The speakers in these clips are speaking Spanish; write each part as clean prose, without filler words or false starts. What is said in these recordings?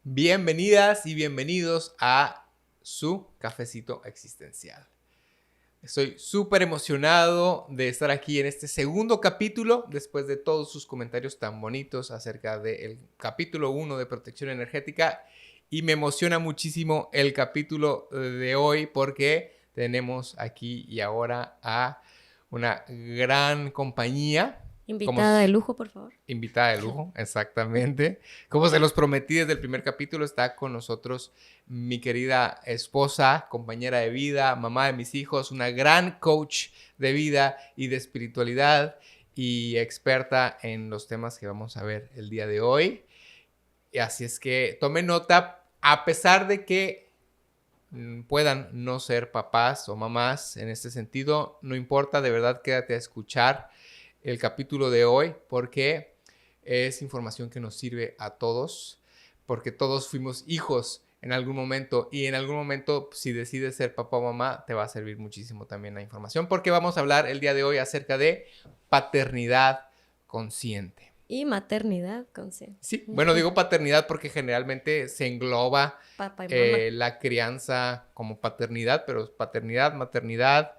Bienvenidas y bienvenidos a su cafecito existencial. Estoy súper emocionado de estar aquí en este segundo capítulo, después de todos sus comentarios tan bonitos acerca del capítulo 1 de protección energética. Y me emociona muchísimo el capítulo de hoy porque tenemos aquí y ahora a una gran compañía. Invitada de lujo, por favor. Invitada de lujo, exactamente. Como se los prometí desde el primer capítulo, está con nosotros mi querida esposa, compañera de vida, mamá de mis hijos, una gran coach de vida y de espiritualidad y experta en los temas que vamos a ver el día de hoy. Y así es que tomen nota, a pesar de que puedan no ser papás o mamás en este sentido, no importa, de verdad quédate a escuchar el capítulo de hoy porque es información que nos sirve a todos, porque todos fuimos hijos en algún momento y en algún momento si decides ser papá o mamá te va a servir muchísimo también la información porque vamos a hablar el día de hoy acerca de paternidad consciente. Y maternidad consciente. Sí, bueno, digo paternidad porque generalmente se engloba Papá y mamá. la crianza como paternidad, pero paternidad, maternidad,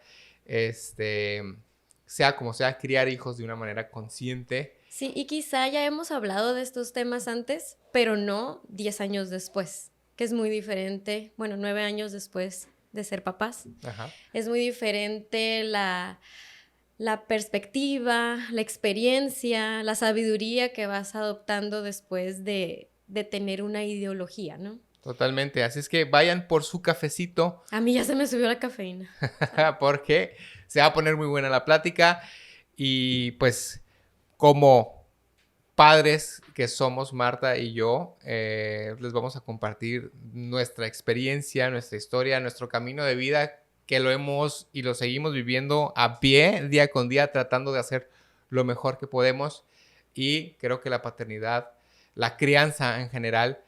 sea como sea, criar hijos de una manera consciente. Sí, y quizá ya hemos hablado de estos temas antes, pero no 10 años después, que es muy diferente, 9 años después de ser papás. Ajá. Es muy diferente la perspectiva, la experiencia, la sabiduría que vas adoptando después de tener una ideología, ¿no? Totalmente, así es que vayan por su cafecito. A mí ya se me subió la cafeína. Porque se va a poner muy buena la plática y pues como padres que somos Marta y yo, les vamos a compartir nuestra experiencia, nuestra historia, nuestro camino de vida que lo hemos y lo seguimos viviendo a pie, día con día, tratando de hacer lo mejor que podemos. Y creo que la paternidad, la crianza en general,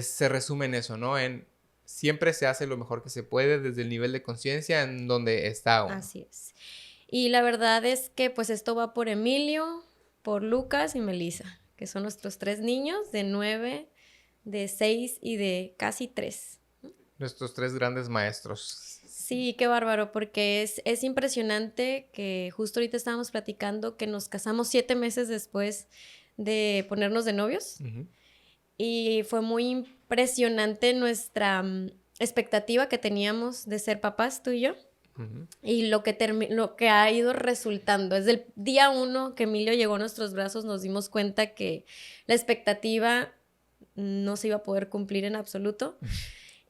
se resume en eso, ¿no? En siempre se hace lo mejor que se puede desde el nivel de conciencia en donde está uno. Así es. Y la verdad es que pues esto va por Emilio, por Lucas y Melissa, que son nuestros 3 niños de 9, de 6 y de casi 3. Nuestros 3 grandes maestros. Sí, qué bárbaro, porque es impresionante que justo ahorita estábamos platicando que nos casamos 7 meses después de ponernos de novios. Uh-huh. Y fue muy impresionante nuestra expectativa que teníamos de ser papás, tú y yo. Uh-huh. Y lo que ha ido resultando. Desde el día 1 que Emilio llegó a nuestros brazos nos dimos cuenta que la expectativa no se iba a poder cumplir en absoluto.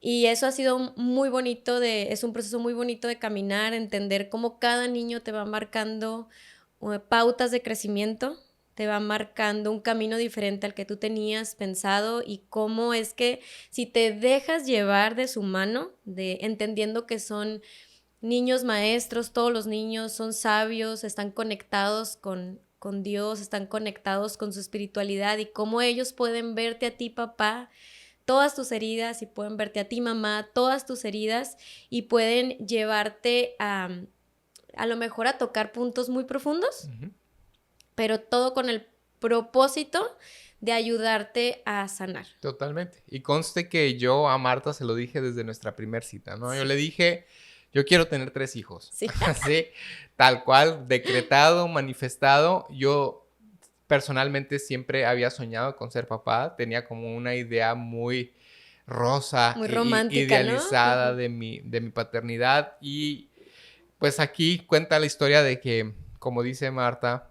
Y eso ha sido muy bonito, es un proceso muy bonito de caminar, entender cómo cada niño te va marcando pautas de crecimiento, te va marcando un camino diferente al que tú tenías pensado y cómo es que si te dejas llevar de su mano, entendiendo que son niños maestros, todos los niños son sabios, están conectados con Dios, están conectados con su espiritualidad y cómo ellos pueden verte a ti, papá, todas tus heridas y pueden verte a ti, mamá, todas tus heridas y pueden llevarte a lo mejor a tocar puntos muy profundos, Uh-huh. pero todo con el propósito de ayudarte a sanar. Totalmente. Y conste que yo a Marta se lo dije desde nuestra primera cita, ¿no? Sí. Yo le dije, yo quiero tener 3 hijos. Sí. Así, tal cual, decretado, manifestado. Yo personalmente siempre había soñado con ser papá. Tenía como una idea muy rosa, Muy romántica, ¿no? idealizada Uh-huh. de mi paternidad. Y pues aquí cuenta la historia de que, como dice Marta,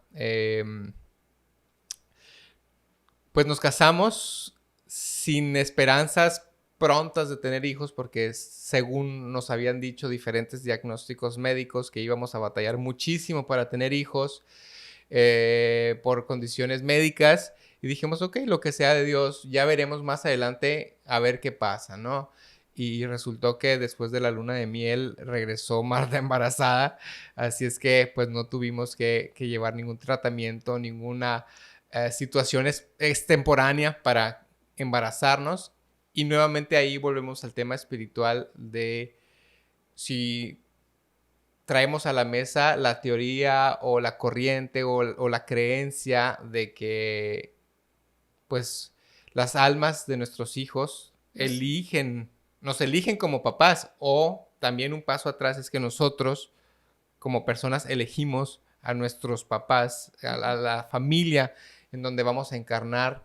pues nos casamos sin esperanzas prontas de tener hijos porque según nos habían dicho diferentes diagnósticos médicos que íbamos a batallar muchísimo para tener hijos por condiciones médicas y dijimos, ok, lo que sea de Dios, ya veremos más adelante a ver qué pasa, ¿no? Y resultó que después de la luna de miel regresó Marta embarazada, así es que pues no tuvimos que llevar ningún tratamiento, ninguna situación extemporánea para embarazarnos. Y nuevamente ahí volvemos al tema espiritual de si traemos a la mesa la teoría o la corriente o la creencia de que pues las almas de nuestros hijos nos eligen como papás, o también un paso atrás es que nosotros como personas elegimos a nuestros papás, a la familia en donde vamos a encarnar,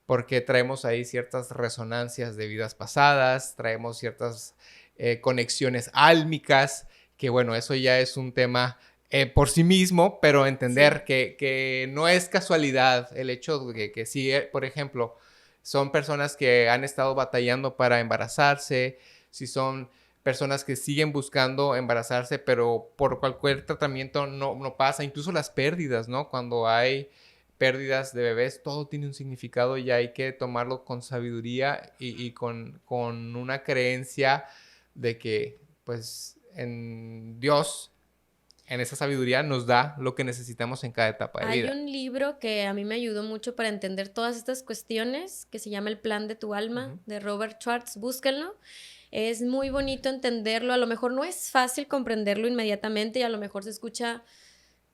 porque traemos ahí ciertas resonancias de vidas pasadas, traemos ciertas conexiones álmicas, que bueno, eso ya es un tema por sí mismo, pero entender que no es casualidad el hecho de que si, por ejemplo, son personas que han estado batallando para embarazarse, si son personas que siguen buscando embarazarse, pero por cualquier tratamiento no pasa, incluso las pérdidas, ¿no? Cuando hay pérdidas de bebés, todo tiene un significado y hay que tomarlo con sabiduría y con una creencia de que, pues, en Dios, en esa sabiduría, nos da lo que necesitamos en cada etapa de vida. Hay un libro que a mí me ayudó mucho para entender todas estas cuestiones, que se llama El plan de tu alma, de Robert Schwartz. Búsquenlo. Es muy bonito entenderlo. A lo mejor no es fácil comprenderlo inmediatamente y a lo mejor se escucha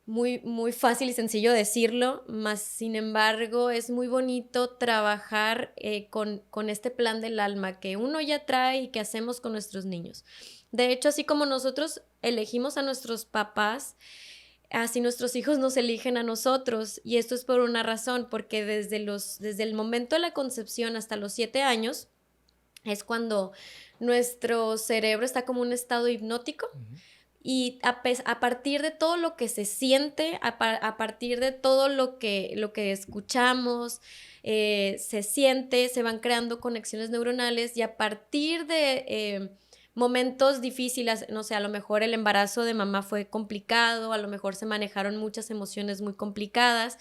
muy, muy fácil y sencillo decirlo, mas sin embargo es muy bonito trabajar con este plan del alma que uno ya trae y que hacemos con nuestros niños. De hecho, así como nosotros elegimos a nuestros papás, así nuestros hijos nos eligen a nosotros, y esto es por una razón, porque desde el momento de la concepción hasta los 7 años es cuando nuestro cerebro está como en un estado hipnótico. Y a partir de todo lo que se siente, a partir de todo lo que escuchamos, se siente, se van creando conexiones neuronales, y a partir de momentos difíciles, no sé, a lo mejor el embarazo de mamá fue complicado, a lo mejor se manejaron muchas emociones muy complicadas,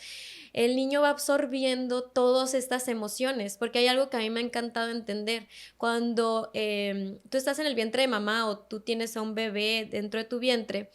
el niño va absorbiendo todas estas emociones, porque hay algo que a mí me ha encantado entender. Cuando tú estás en el vientre de mamá o tú tienes a un bebé dentro de tu vientre,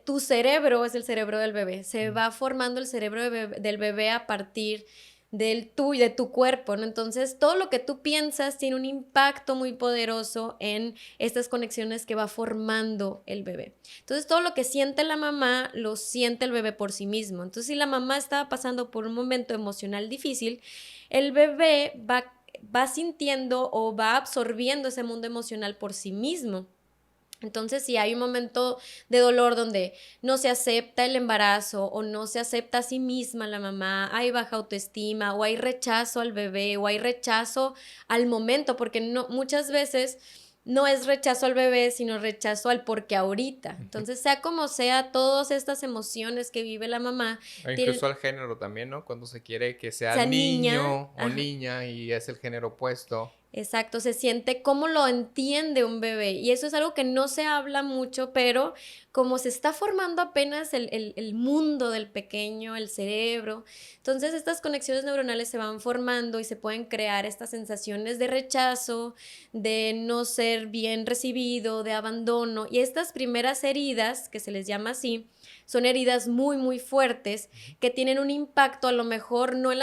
tu cerebro es el cerebro del bebé. Se va formando el cerebro del bebé a partir de tu cuerpo, ¿no? Entonces, todo lo que tú piensas tiene un impacto muy poderoso en estas conexiones que va formando el bebé. Entonces, todo lo que siente la mamá, lo siente el bebé por sí mismo. Entonces, si la mamá estaba pasando por un momento emocional difícil, el bebé va sintiendo o va absorbiendo ese mundo emocional por sí mismo. Entonces, si hay un momento de dolor donde no se acepta el embarazo o no se acepta a sí misma la mamá, hay baja autoestima o hay rechazo al bebé o hay rechazo al momento, porque muchas veces no es rechazo al bebé, sino rechazo al porque ahorita. Entonces, sea como sea, todas estas emociones que vive la mamá. O incluso al género también, ¿no? Cuando se quiere que sea niño o niña y es el género opuesto. Exacto, se siente cómo lo entiende un bebé, y eso es algo que no se habla mucho, pero como se está formando apenas el mundo del pequeño, el cerebro, entonces estas conexiones neuronales se van formando y se pueden crear estas sensaciones de rechazo, de no ser bien recibido, de abandono, y estas primeras heridas, que se les llama así, son heridas muy, muy fuertes que tienen un impacto a lo mejor no en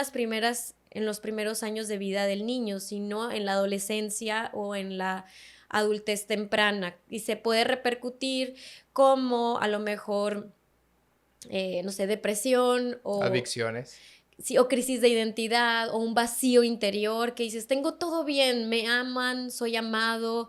los primeros años de vida del niño, sino en la adolescencia o en la adultez temprana, y se puede repercutir como a lo mejor, no sé, depresión o adicciones. Sí, o crisis de identidad o un vacío interior que dices, tengo todo bien, me aman, soy amado,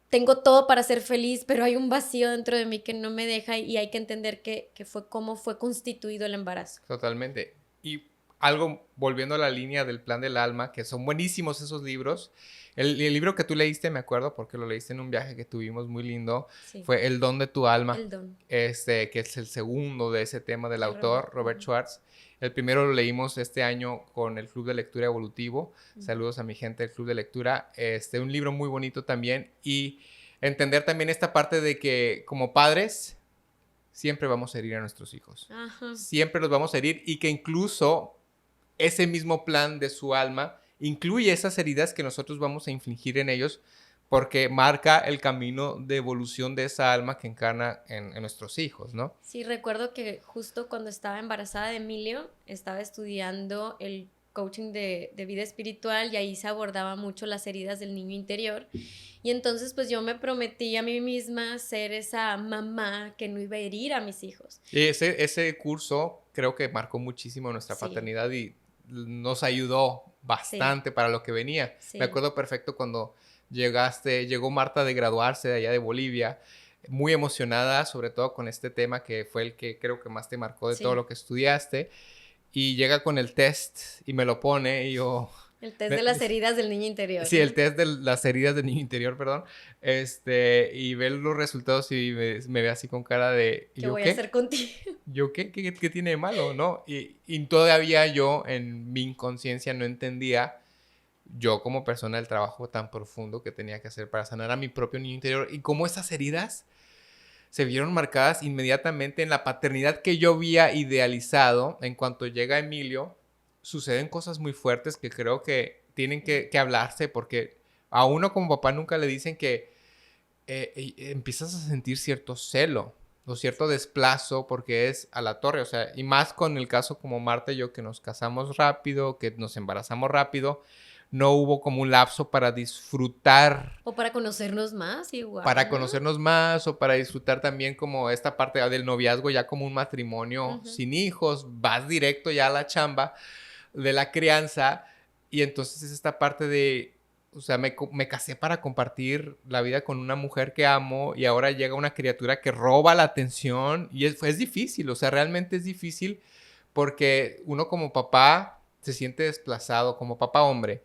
tengo todo para ser feliz, pero hay un vacío dentro de mí que no me deja, y hay que entender que fue cómo fue constituido el embarazo. Totalmente. Y algo, volviendo a la línea del plan del alma, que son buenísimos esos libros. El libro que tú leíste, me acuerdo, porque lo leíste en un viaje que tuvimos muy lindo, sí, fue El don de tu alma. El don. Que es el segundo de ese tema del autor, Robert Schwartz. El primero lo leímos este año con el Club de Lectura Evolutivo. Saludos a mi gente del Club de Lectura. Un libro muy bonito también. Y entender también esta parte de que como padres siempre vamos a herir a nuestros hijos. Ajá. Siempre los vamos a herir, y que incluso ese mismo plan de su alma incluye esas heridas que nosotros vamos a infligir en ellos, porque marca el camino de evolución de esa alma que encarna en nuestros hijos, ¿no? Sí, recuerdo que justo cuando estaba embarazada de Emilio, estaba estudiando el coaching de vida espiritual, y ahí se abordaba mucho las heridas del niño interior. Y entonces pues yo me prometí a mí misma ser esa mamá que no iba a herir a mis hijos. Y ese curso creo que marcó muchísimo nuestra paternidad y nos ayudó bastante para lo que venía. Sí. Me acuerdo perfecto cuando llegó Marta de graduarse de allá de Bolivia, muy emocionada, sobre todo con este tema que fue el que creo que más te marcó de Sí. todo lo que estudiaste, y llega con el test y me lo pone y yo... El test de las heridas del niño interior. Sí, ¿no? el test de las heridas del niño interior, perdón. Y ve los resultados y me ve así con cara de... ¿y ¿Qué yo voy qué? a hacer contigo? ¿Yo qué tiene de malo, no? Y todavía yo en mi inconsciencia no entendía yo como persona el trabajo tan profundo que tenía que hacer para sanar a mi propio niño interior y cómo esas heridas se vieron marcadas inmediatamente en la paternidad que yo había idealizado. En cuanto llega Emilio, suceden cosas muy fuertes que creo que tienen que hablarse, porque a uno como papá nunca le dicen que empiezas a sentir cierto celo o cierto desplazo porque es a la torre, o sea, y más con el caso como Marta y yo, que nos casamos rápido, que nos embarazamos rápido, no hubo como un lapso para disfrutar, O para conocernos más, igual. para ¿no? conocernos más, o para disfrutar también como esta parte del noviazgo ya como un matrimonio sin hijos, vas directo ya a la chamba de la crianza, y entonces es esta parte de, o sea, me casé para compartir la vida con una mujer que amo, y ahora llega una criatura que roba la atención, y es difícil, o sea, realmente es difícil, porque uno como papá se siente desplazado, como papá hombre.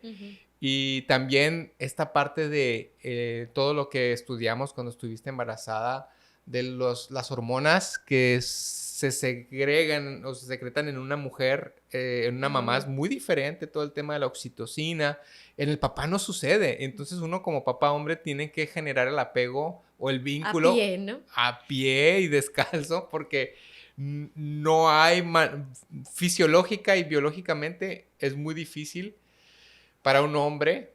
Y también esta parte de todo lo que estudiamos cuando estuviste embarazada, de las hormonas que se segregan o se secretan en una mujer, en una mamá, es muy diferente. Todo el tema de la oxitocina, en el papá no sucede. Entonces uno como papá hombre tiene que generar el apego o el vínculo a pie, ¿no? A pie y descalzo, porque no hay fisiológica y biológicamente es muy difícil para un hombre.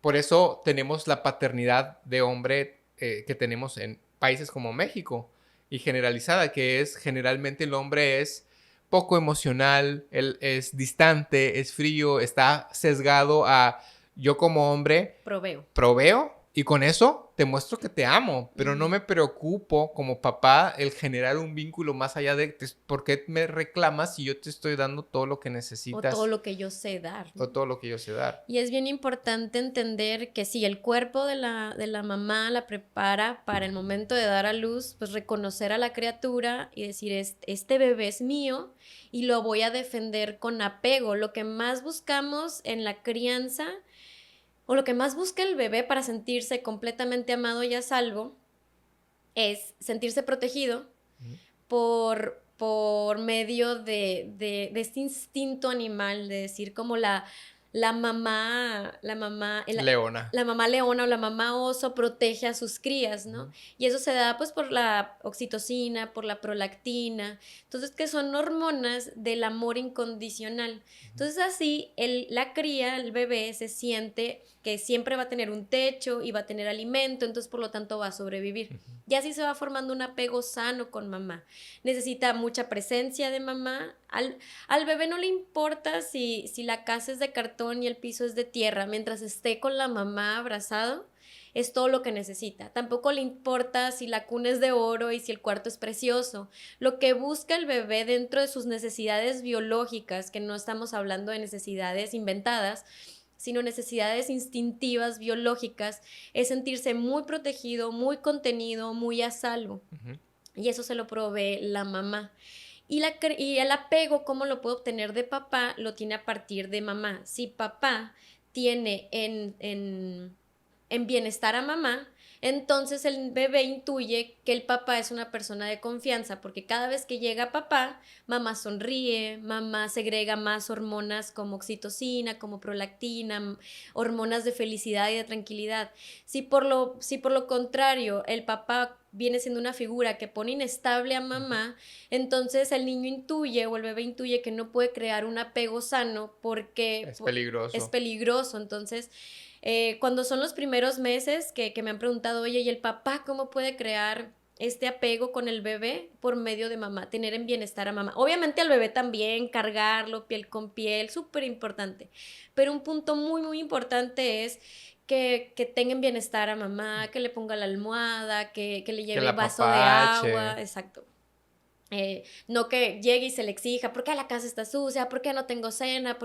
Por eso tenemos la paternidad de hombre que tenemos en países como México, y generalizada, que es generalmente el hombre es poco emocional, él es distante, es frío, está sesgado a yo como hombre proveo y con eso te muestro que te amo, pero no me preocupo como papá el generar un vínculo más allá de ¿por qué me reclamas si yo te estoy dando todo lo que necesitas? O todo lo que yo sé dar. ¿no? O todo lo que yo sé dar. Y es bien importante entender que si el cuerpo de la mamá la prepara para el momento de dar a luz, pues reconocer a la criatura y decir, este bebé es mío y lo voy a defender con apego. Lo que más buscamos en la crianza, o lo que más busca el bebé para sentirse completamente amado y a salvo, es sentirse protegido por medio de este instinto animal, de decir como la mamá leona. La mamá leona o la mamá oso protege a sus crías, ¿no? Y eso se da pues por la oxitocina, por la prolactina, entonces que son hormonas del amor incondicional. Entonces así la cría, el bebé, se siente que siempre va a tener un techo y va a tener alimento, entonces por lo tanto va a sobrevivir. Y así se va formando un apego sano con mamá. Necesita mucha presencia de mamá. Al bebé no le importa si la casa es de cartón y el piso es de tierra. Mientras esté con la mamá abrazado, es todo lo que necesita. Tampoco le importa si la cuna es de oro y si el cuarto es precioso. Lo que busca el bebé dentro de sus necesidades biológicas, que no estamos hablando de necesidades inventadas, sino necesidades instintivas, biológicas, es sentirse muy protegido, muy contenido, muy a salvo. Y eso se lo provee la mamá. Y el apego, ¿cómo lo puede obtener de papá? Lo tiene a partir de mamá. Si papá tiene en bienestar a mamá, entonces el bebé intuye que el papá es una persona de confianza, porque cada vez que llega papá, mamá sonríe, mamá segrega más hormonas como oxitocina, como prolactina, hormonas de felicidad y de tranquilidad. Si por lo contrario el papá viene siendo una figura que pone inestable a mamá, entonces el niño intuye o el bebé intuye que no puede crear un apego sano porque es peligroso. Es peligroso. Entonces, cuando son los primeros meses que me han preguntado, oye, ¿y el papá cómo puede crear este apego con el bebé? Por medio de mamá, tener en bienestar a mamá. Obviamente al bebé también, cargarlo piel con piel, súper importante. Pero un punto muy, muy importante es que tenga en bienestar a mamá, que le ponga la almohada, que le lleve vaso de agua. Exacto. No que llegue y se le exija, ¿por qué la casa está sucia? ¿Por qué no tengo cena?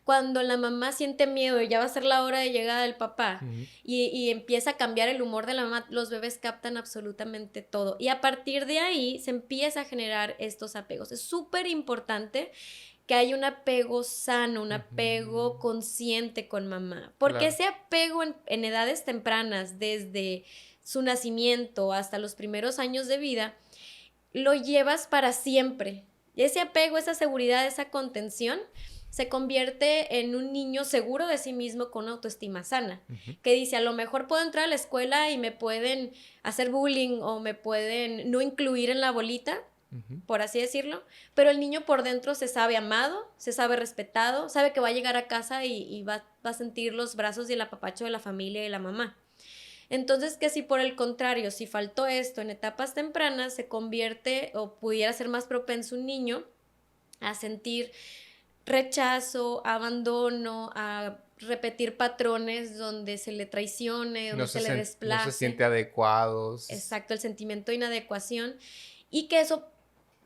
Cuando la mamá siente miedo y ya va a ser la hora de llegada del papá y empieza a cambiar el humor de la mamá, los bebés captan absolutamente todo. Y a partir de ahí se empieza a generar estos apegos. Es súper importante que haya un apego sano, un apego consciente con mamá. Porque ese apego en edades tempranas, desde su nacimiento hasta los primeros años de vida, lo llevas para siempre. Ese apego, esa seguridad, esa contención se convierte en un niño seguro de sí mismo con autoestima sana, que dice, a lo mejor puedo entrar a la escuela y me pueden hacer bullying o me pueden no incluir en la bolita, por así decirlo, pero el niño por dentro se sabe amado, se sabe respetado, sabe que va a llegar a casa y va a sentir los brazos y el apapacho de la familia y de la mamá. Entonces, que si por el contrario, si faltó esto en etapas tempranas, se convierte o pudiera ser más propenso un niño a sentir rechazo, abandono, a repetir patrones donde se le traicione, donde se le desplace. No se siente adecuado. Exacto, el sentimiento de inadecuación. Y que eso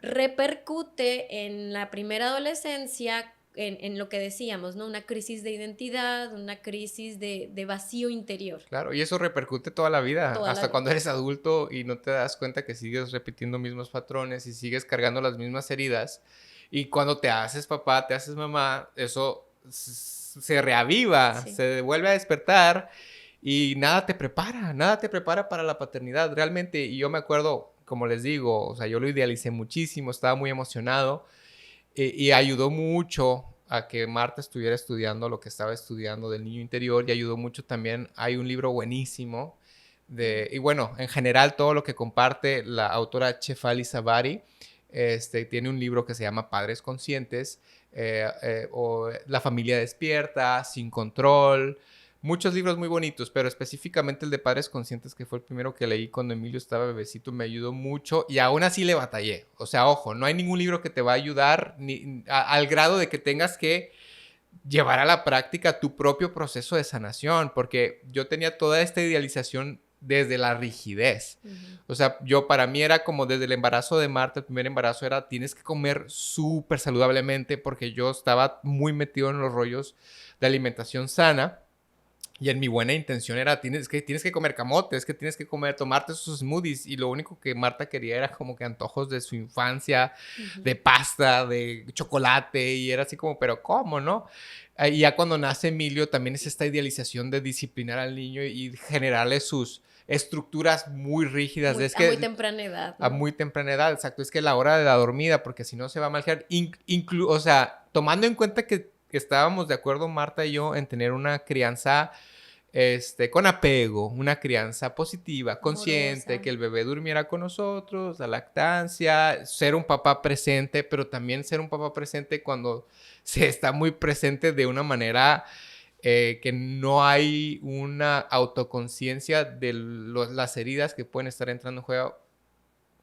repercute en la primera adolescencia en lo que decíamos, ¿no? Una crisis de identidad, una crisis de vacío interior. Claro, y eso repercute toda la vida, hasta cuando eres adulto y no te das cuenta que sigues repitiendo mismos patrones y sigues cargando las mismas heridas. Y cuando te haces papá, te haces mamá, eso se reaviva, se vuelve a despertar y nada te prepara para la paternidad realmente. Y yo me acuerdo, como les digo, o sea, yo lo idealicé muchísimo, estaba muy emocionado. Y ayudó mucho a que Marta estuviera estudiando lo que estaba estudiando del niño interior y ayudó mucho también, hay un libro buenísimo y bueno, en general todo lo que comparte la autora Shefali Tsabary, tiene un libro que se llama Padres Conscientes, o La familia despierta, Sin control, muchos libros muy bonitos, pero específicamente el de Padres Conscientes, que fue el primero que leí cuando Emilio estaba bebecito, me ayudó mucho y aún así le batallé. O sea, ojo, no hay ningún libro que te va a ayudar al grado de que tengas que llevar a la práctica tu propio proceso de sanación, porque yo tenía toda esta idealización desde la rigidez. O sea, para mí era como desde el embarazo de Marta, el primer embarazo era, tienes que comer súper saludablemente, porque yo estaba muy metido en los rollos de alimentación sana. Y en mi buena intención era, tienes que comer camotes, que tienes que tomarte esos smoothies. Y lo único que Marta quería era como que antojos de su infancia, de pasta, de chocolate. Y era así como, pero ¿cómo, no? Y ya cuando nace Emilio, también es esta idealización de disciplinar al niño y generarle sus estructuras muy rígidas. A muy temprana edad, ¿no? A muy temprana edad, exacto. Es que la hora de la dormida, porque si no se va a malgear. O sea, tomando en cuenta que estábamos de acuerdo Marta y yo en tener una crianza con apego, una crianza positiva, consciente, amorosa, que el bebé durmiera con nosotros, la lactancia, ser un papá presente, pero también ser un papá presente cuando se está muy presente de una manera que no hay una autoconciencia de las heridas que pueden estar entrando en juego,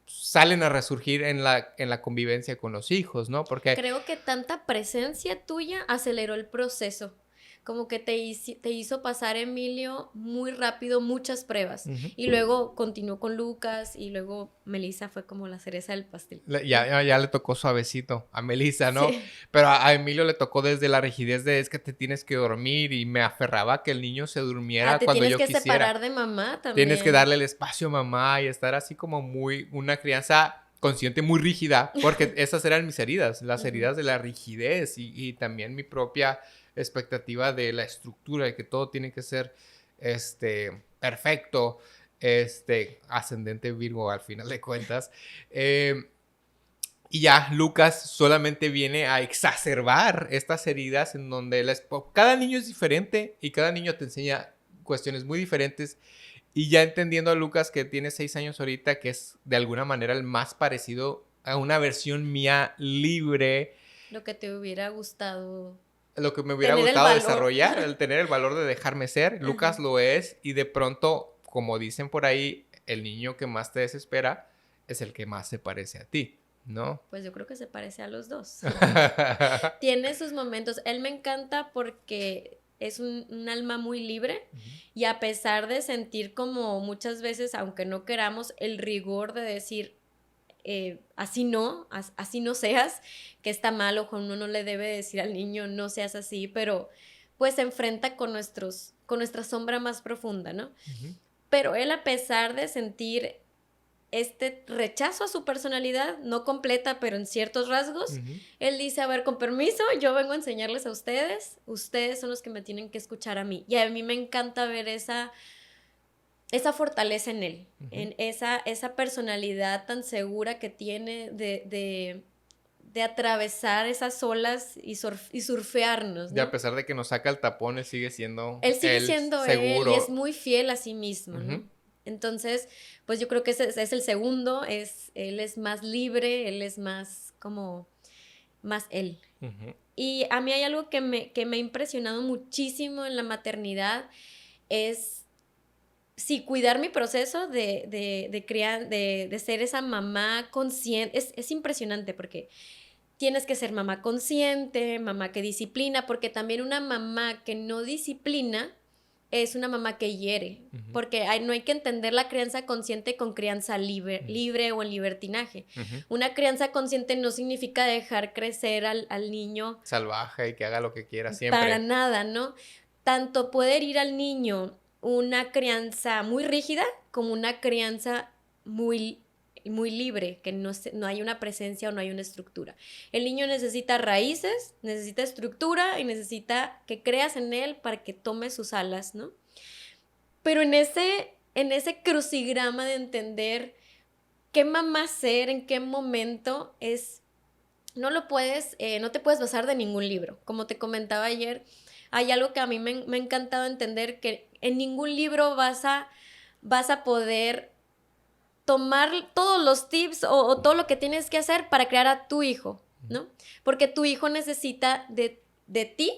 salen a resurgir en la convivencia con los hijos, ¿no? Porque creo que tanta presencia tuya aceleró el proceso. Como que te hizo pasar, Emilio, muy rápido muchas pruebas. Y luego continuó con Lucas y luego Melissa fue como la cereza del pastel. Ya le tocó suavecito a Melissa, ¿no? Sí. Pero a Emilio le tocó desde la rigidez de es que te tienes que dormir y me aferraba a que el niño se durmiera cuando yo quisiera. Tienes que separar de mamá también. Tienes que darle el espacio a mamá y estar así como una crianza consciente muy rígida, porque esas eran mis heridas, las heridas de la rigidez y también mi propia expectativa de la estructura, de que todo tiene que ser perfecto, ascendente Virgo al final de cuentas. Y ya Lucas solamente viene a exacerbar estas heridas en donde cada niño es diferente y cada niño te enseña cuestiones muy diferentes. Y ya entendiendo a Lucas, que tiene 6 años ahorita, que es de alguna manera el más parecido a una versión mía libre. Lo que te hubiera gustado. Lo que me hubiera gustado desarrollar, el tener el valor de dejarme ser. Lucas lo es y de pronto, como dicen por ahí, el niño que más te desespera es el que más se parece a ti, ¿no? Pues yo creo que se parece a los dos. Tiene sus momentos. Él me encanta porque es un alma muy libre y a pesar de sentir como muchas veces, aunque no queramos, el rigor de decir, así no, así no seas, que está mal, o uno no le debe decir al niño no seas así, pero pues se enfrenta con nuestra sombra más profunda, ¿no? Ujú. Pero él, a pesar de sentir este rechazo a su personalidad, no completa, pero en ciertos rasgos, Ujú. él dice, a ver, con permiso, yo vengo a enseñarles a ustedes son los que me tienen que escuchar a mí. Y a mí me encanta ver esa fortaleza en él, Ujú. en esa personalidad tan segura que tiene de atravesar esas olas y surfearnos, Y a ¿no? pesar de que nos saca el tapón, él sigue siendo Él sigue él siendo él y es seguro. muy fiel a sí mismo, Ujú. ¿no? Entonces, pues yo creo que ese es el segundo, él es más libre, él es más como, más él. Ujú. Y a mí hay algo que me ha impresionado muchísimo en la maternidad, es sí, cuidar mi proceso de criar, de ser esa mamá consciente. Es impresionante porque tienes que ser mamá consciente, mamá que disciplina, porque también una mamá que no disciplina es una mamá que hiere, Ujú. porque no hay que entender la crianza consciente con crianza libre o en libertinaje. Ujú. Una crianza consciente no significa dejar crecer al niño Salvaje y que haga lo que quiera para siempre. nada, ¿no? Tanto puede herir al niño una crianza muy rígida como una crianza muy, muy libre, que no hay una presencia o no hay una estructura. El niño necesita raíces, necesita estructura y necesita que creas en él para que tome sus alas, ¿no? Pero en ese crucigrama de entender qué mamá ser, en qué momento no te puedes basar de ningún libro. Como te comentaba ayer, hay algo que a mí me ha encantado entender, que en ningún libro vas a poder tomar todos los tips o todo lo que tienes que hacer para crear a tu hijo, ¿no? Porque tu hijo necesita de ti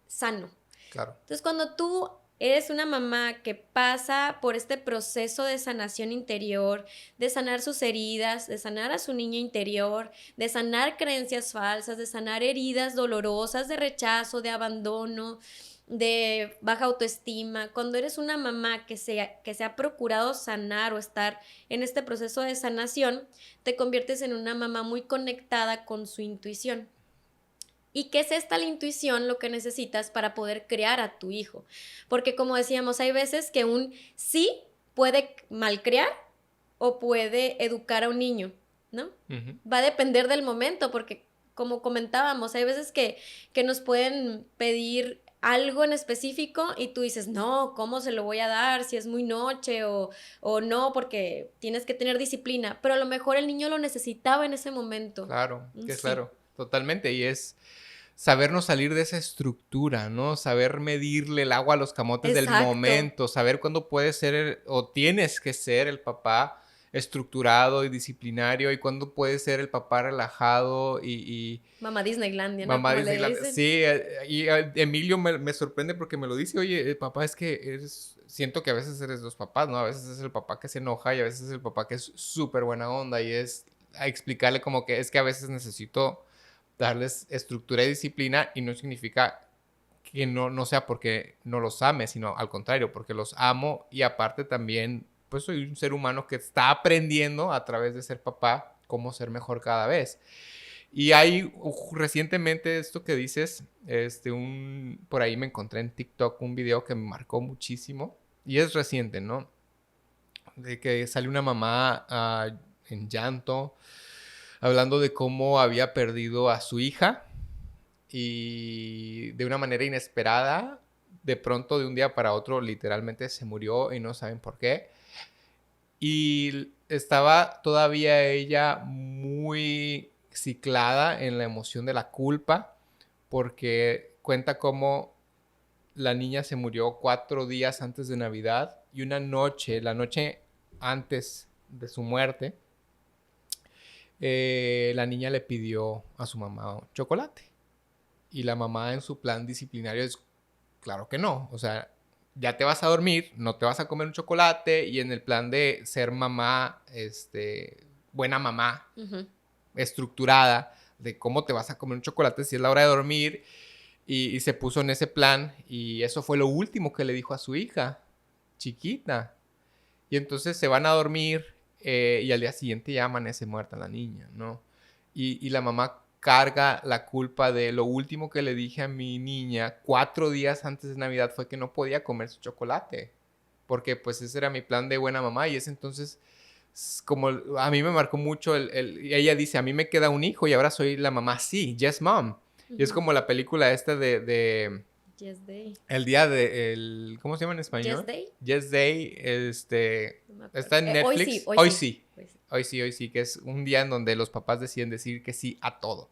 sano. Claro. Entonces, cuando tú eres una mamá que pasa por este proceso de sanación interior, de sanar sus heridas, de sanar a su niño interior, de sanar creencias falsas, de sanar heridas dolorosas de rechazo, de abandono, de baja autoestima, cuando eres una mamá que se ha procurado sanar o estar en este proceso de sanación, te conviertes en una mamá muy conectada con su intuición. ¿Y qué es esta la intuición? Lo que necesitas para poder crear a tu hijo. Porque como decíamos, hay veces que un sí puede malcriar o puede educar a un niño, ¿no? Ujú. Va a depender del momento, porque como comentábamos, hay veces que nos pueden pedir algo en específico y tú dices, no, ¿cómo se lo voy a dar si es muy noche o no? Porque tienes que tener disciplina, pero a lo mejor el niño lo necesitaba en ese momento. Claro, que Sí, claro, totalmente. Y es sabernos salir de esa estructura, ¿no? Saber medirle el agua a los camotes del exacto. momento, saber cuándo puedes ser o tienes que ser el papá estructurado y disciplinario y cuándo puedes ser el papá relajado y Mamá Disneylandia, ¿no? mamá Como le Disneyland. dicen. Sí, y Emilio me sorprende porque me lo dice, oye, papá, es que siento que a veces eres dos papás, ¿no? A veces es el papá que se enoja y a veces es el papá que es súper buena onda y es a explicarle como que es que a veces necesito darles estructura y disciplina y no significa que no sea porque no los ame, sino al contrario, porque los amo y aparte también, pues soy un ser humano que está aprendiendo a través de ser papá cómo ser mejor cada vez. Y hay recientemente esto que dices, por ahí me encontré en TikTok un video que me marcó muchísimo y es reciente, ¿no? De que sale una mamá en llanto hablando de cómo había perdido a su hija y de una manera inesperada, de pronto de un día para otro literalmente se murió y no saben por qué. Y estaba todavía ella muy ciclada en la emoción de la culpa porque cuenta cómo la niña se murió 4 días antes de Navidad y una noche, la noche antes de su muerte, la niña le pidió a su mamá chocolate. Y la mamá en su plan disciplinario es, claro que no. O sea, ya te vas a dormir, no te vas a comer un chocolate. Y en el plan de ser mamá, buena mamá, Ujú. estructurada, de cómo te vas a comer un chocolate si es la hora de dormir. Y se puso en ese plan. Y eso fue lo último que le dijo a su hija, chiquita. Y entonces se van a dormir y al día siguiente ya amanece muerta la niña, ¿no? Y la mamá carga la culpa de lo último que le dije a mi niña 4 días antes de Navidad fue que no podía comer su chocolate, porque pues ese era mi plan de buena mamá y ese entonces como a mí me marcó mucho y ella dice, a mí me queda un hijo y ahora soy la mamá, sí, yes mom. Y es como la película esta de Yes Day. el día ¿cómo se llama en Yes español? Day. Yes Day, No me acuerdo. está en Hoy Netflix. sí, hoy Hoy sí. sí. Hoy sí. Hoy sí, que es un día en donde los papás deciden decir que sí a todo,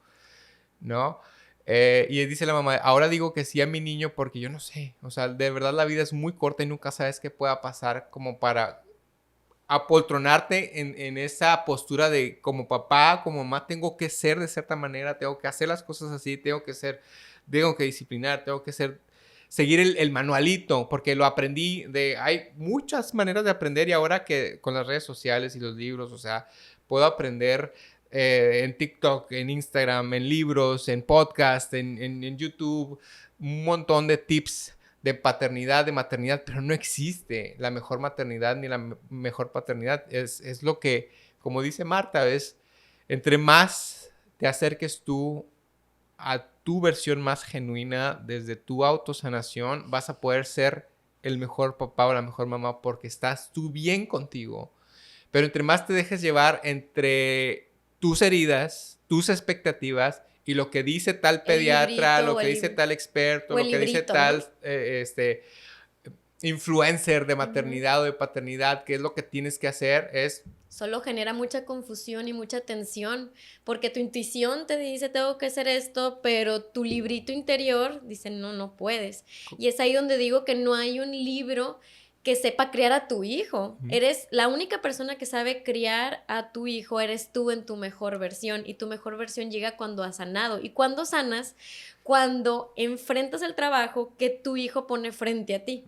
¿no? Y dice la mamá, ahora digo que sí a mi niño porque yo no sé, o sea, de verdad la vida es muy corta y nunca sabes qué pueda pasar como para apoltronarte en esa postura de como papá, como mamá, tengo que ser de cierta manera, tengo que hacer las cosas así, tengo que disciplinar, tengo que seguir el manualito, porque lo aprendí hay muchas maneras de aprender y ahora que con las redes sociales y los libros, o sea, puedo aprender en TikTok, en Instagram, en libros, en podcast, en YouTube, un montón de tips de paternidad, de maternidad, pero no existe la mejor maternidad ni la mejor paternidad. Es lo que, como dice Marta, es entre más te acerques tú a tu versión más genuina desde tu autosanación, vas a poder ser el mejor papá o la mejor mamá porque estás tú bien contigo. Pero entre más te dejes llevar entre tus heridas, tus expectativas y lo que dice tal El pediatra, librito lo que dice tal experto, o el lo que dice librito, ¿no? tal influencer de Ujú. maternidad o de paternidad, qué es lo que tienes que hacer, es Solo genera mucha confusión y mucha tensión, porque tu intuición te dice tengo que hacer esto, pero tu librito interior dice no, no puedes. Y es ahí donde digo que no hay un libro que sepa criar a tu hijo. Eres la única persona que sabe criar a tu hijo, eres tú en tu mejor versión, y tu mejor versión llega cuando has sanado. ¿Y cuando sanas? Cuando enfrentas el trabajo que tu hijo pone frente a ti.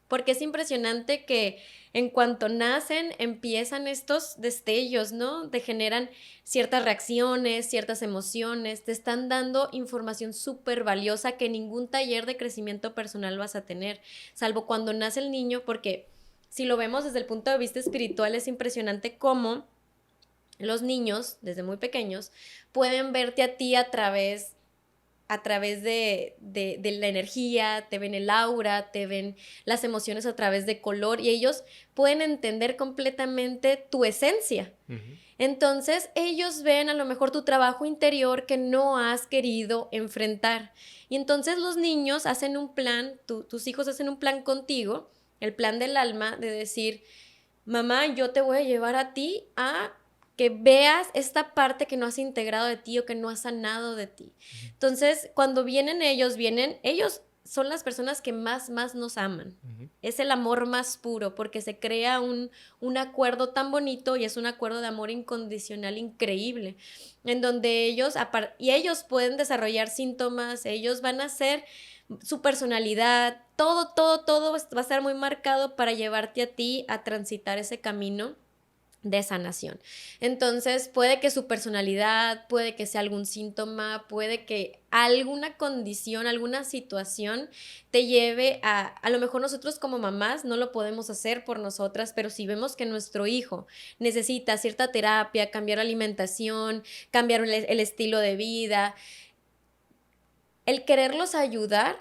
Porque es impresionante que en cuanto nacen empiezan estos destellos, ¿no? Te generan ciertas reacciones, ciertas emociones, te están dando información súper valiosa que ningún taller de crecimiento personal vas a tener, salvo cuando nace el niño, porque si lo vemos desde el punto de vista espiritual es impresionante cómo los niños, desde muy pequeños, pueden verte a ti a través de la energía, te ven el aura, te ven las emociones a través de color y ellos pueden entender completamente tu esencia. Entonces ellos ven a lo mejor tu trabajo interior que no has querido enfrentar. Y entonces los niños hacen un plan, tus hijos hacen un plan contigo, el plan del alma de decir, mamá, yo te voy a llevar a ti a que veas esta parte que no has integrado de ti o que no has sanado de ti. Entonces, cuando vienen ellos son las personas que más nos aman. Es el amor más puro porque se crea un acuerdo tan bonito y es un acuerdo de amor incondicional increíble, en donde ellos pueden desarrollar síntomas, ellos van a ser su personalidad, todo va a estar muy marcado para llevarte a ti a transitar ese camino de sanación. Entonces, puede que su personalidad, puede que sea algún síntoma, puede que alguna condición, alguna situación te lleve a lo mejor nosotros como mamás no lo podemos hacer por nosotras, pero si vemos que nuestro hijo necesita cierta terapia, cambiar alimentación, cambiar el estilo de vida, el quererlos ayudar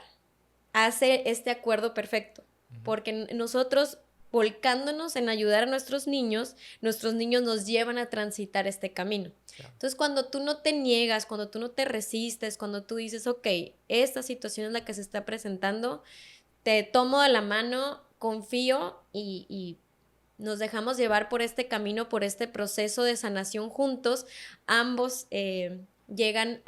hace este acuerdo perfecto, porque nosotros volcándonos en ayudar a nuestros niños nos llevan a transitar este camino. Claro. Entonces, cuando tú no te niegas, cuando tú no te resistes, cuando tú dices, ok, esta situación es la que se está presentando, te tomo de la mano, confío y nos dejamos llevar por este camino, por este proceso de sanación juntos, ambos llegan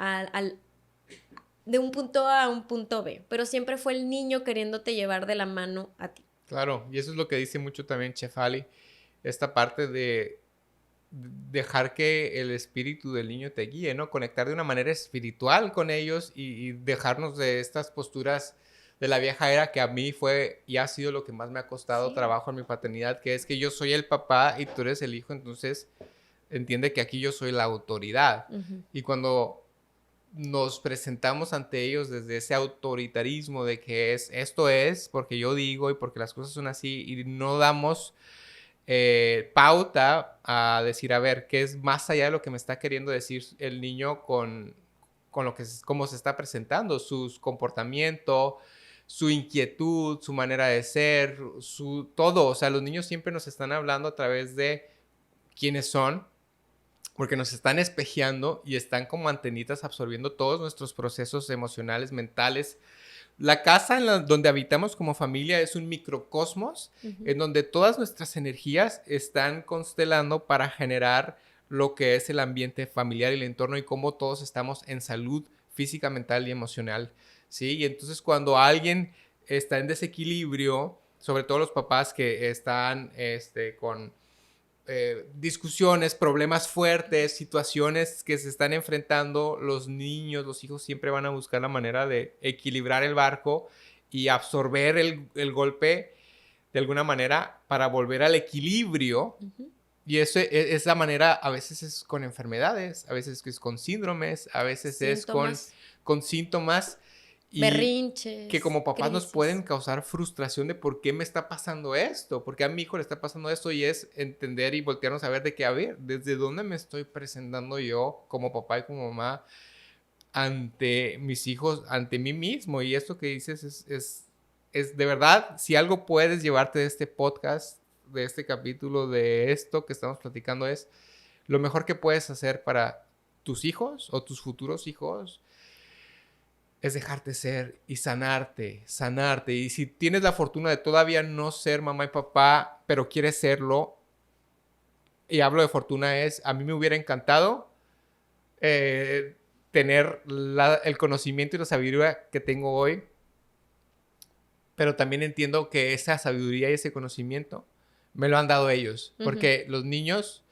de un punto A a un punto B, pero siempre fue el niño queriéndote llevar de la mano a ti. Claro, y eso es lo que dice mucho también Chef Ali, esta parte de dejar que el espíritu del niño te guíe, ¿no? Conectar de una manera espiritual con ellos y dejarnos de estas posturas de la vieja era que a mí fue y ha sido lo que más me ha costado trabajo en mi paternidad, que es que yo soy el papá y tú eres el hijo, entonces entiende que aquí yo soy la autoridad. Y cuando nos presentamos ante ellos desde ese autoritarismo de que esto es porque yo digo y porque las cosas son así y no damos pauta a decir, a ver, ¿qué es más allá de lo que me está queriendo decir el niño con lo que, cómo se está presentando, su comportamiento, su inquietud, su manera de ser, su todo? O sea, los niños siempre nos están hablando a través de quiénes son, porque nos están espejeando y están como antenitas absorbiendo todos nuestros procesos emocionales, mentales. La casa donde habitamos como familia es un microcosmos en donde todas nuestras energías están constelando para generar lo que es el ambiente familiar y el entorno y cómo todos estamos en salud física, mental y emocional, ¿sí? Y entonces cuando alguien está en desequilibrio, sobre todo los papás que están con discusiones, problemas fuertes, situaciones que se están enfrentando, los niños, los hijos siempre van a buscar la manera de equilibrar el barco y absorber el golpe de alguna manera para volver al equilibrio. Y eso es la manera, a veces es con enfermedades, a veces es con síndromes, a veces Síntomas. es con síntomas. Y berrinches, que como papás nos crisis. pueden causar frustración de por qué me está pasando esto, por qué a mi hijo le está pasando esto, y es entender y voltearnos a ver de qué, a ver, desde dónde me estoy presentando yo como papá y como mamá ante mis hijos, ante mí mismo. Y esto que dices es de verdad, si algo puedes llevarte de este podcast, de este capítulo, de esto que estamos platicando, es lo mejor que puedes hacer para tus hijos o tus futuros hijos es dejarte ser y sanarte. Y si tienes la fortuna de todavía no ser mamá y papá, pero quieres serlo, y hablo de fortuna, a mí me hubiera encantado tener el conocimiento y la sabiduría que tengo hoy, pero también entiendo que esa sabiduría y ese conocimiento me lo han dado ellos, porque los niños...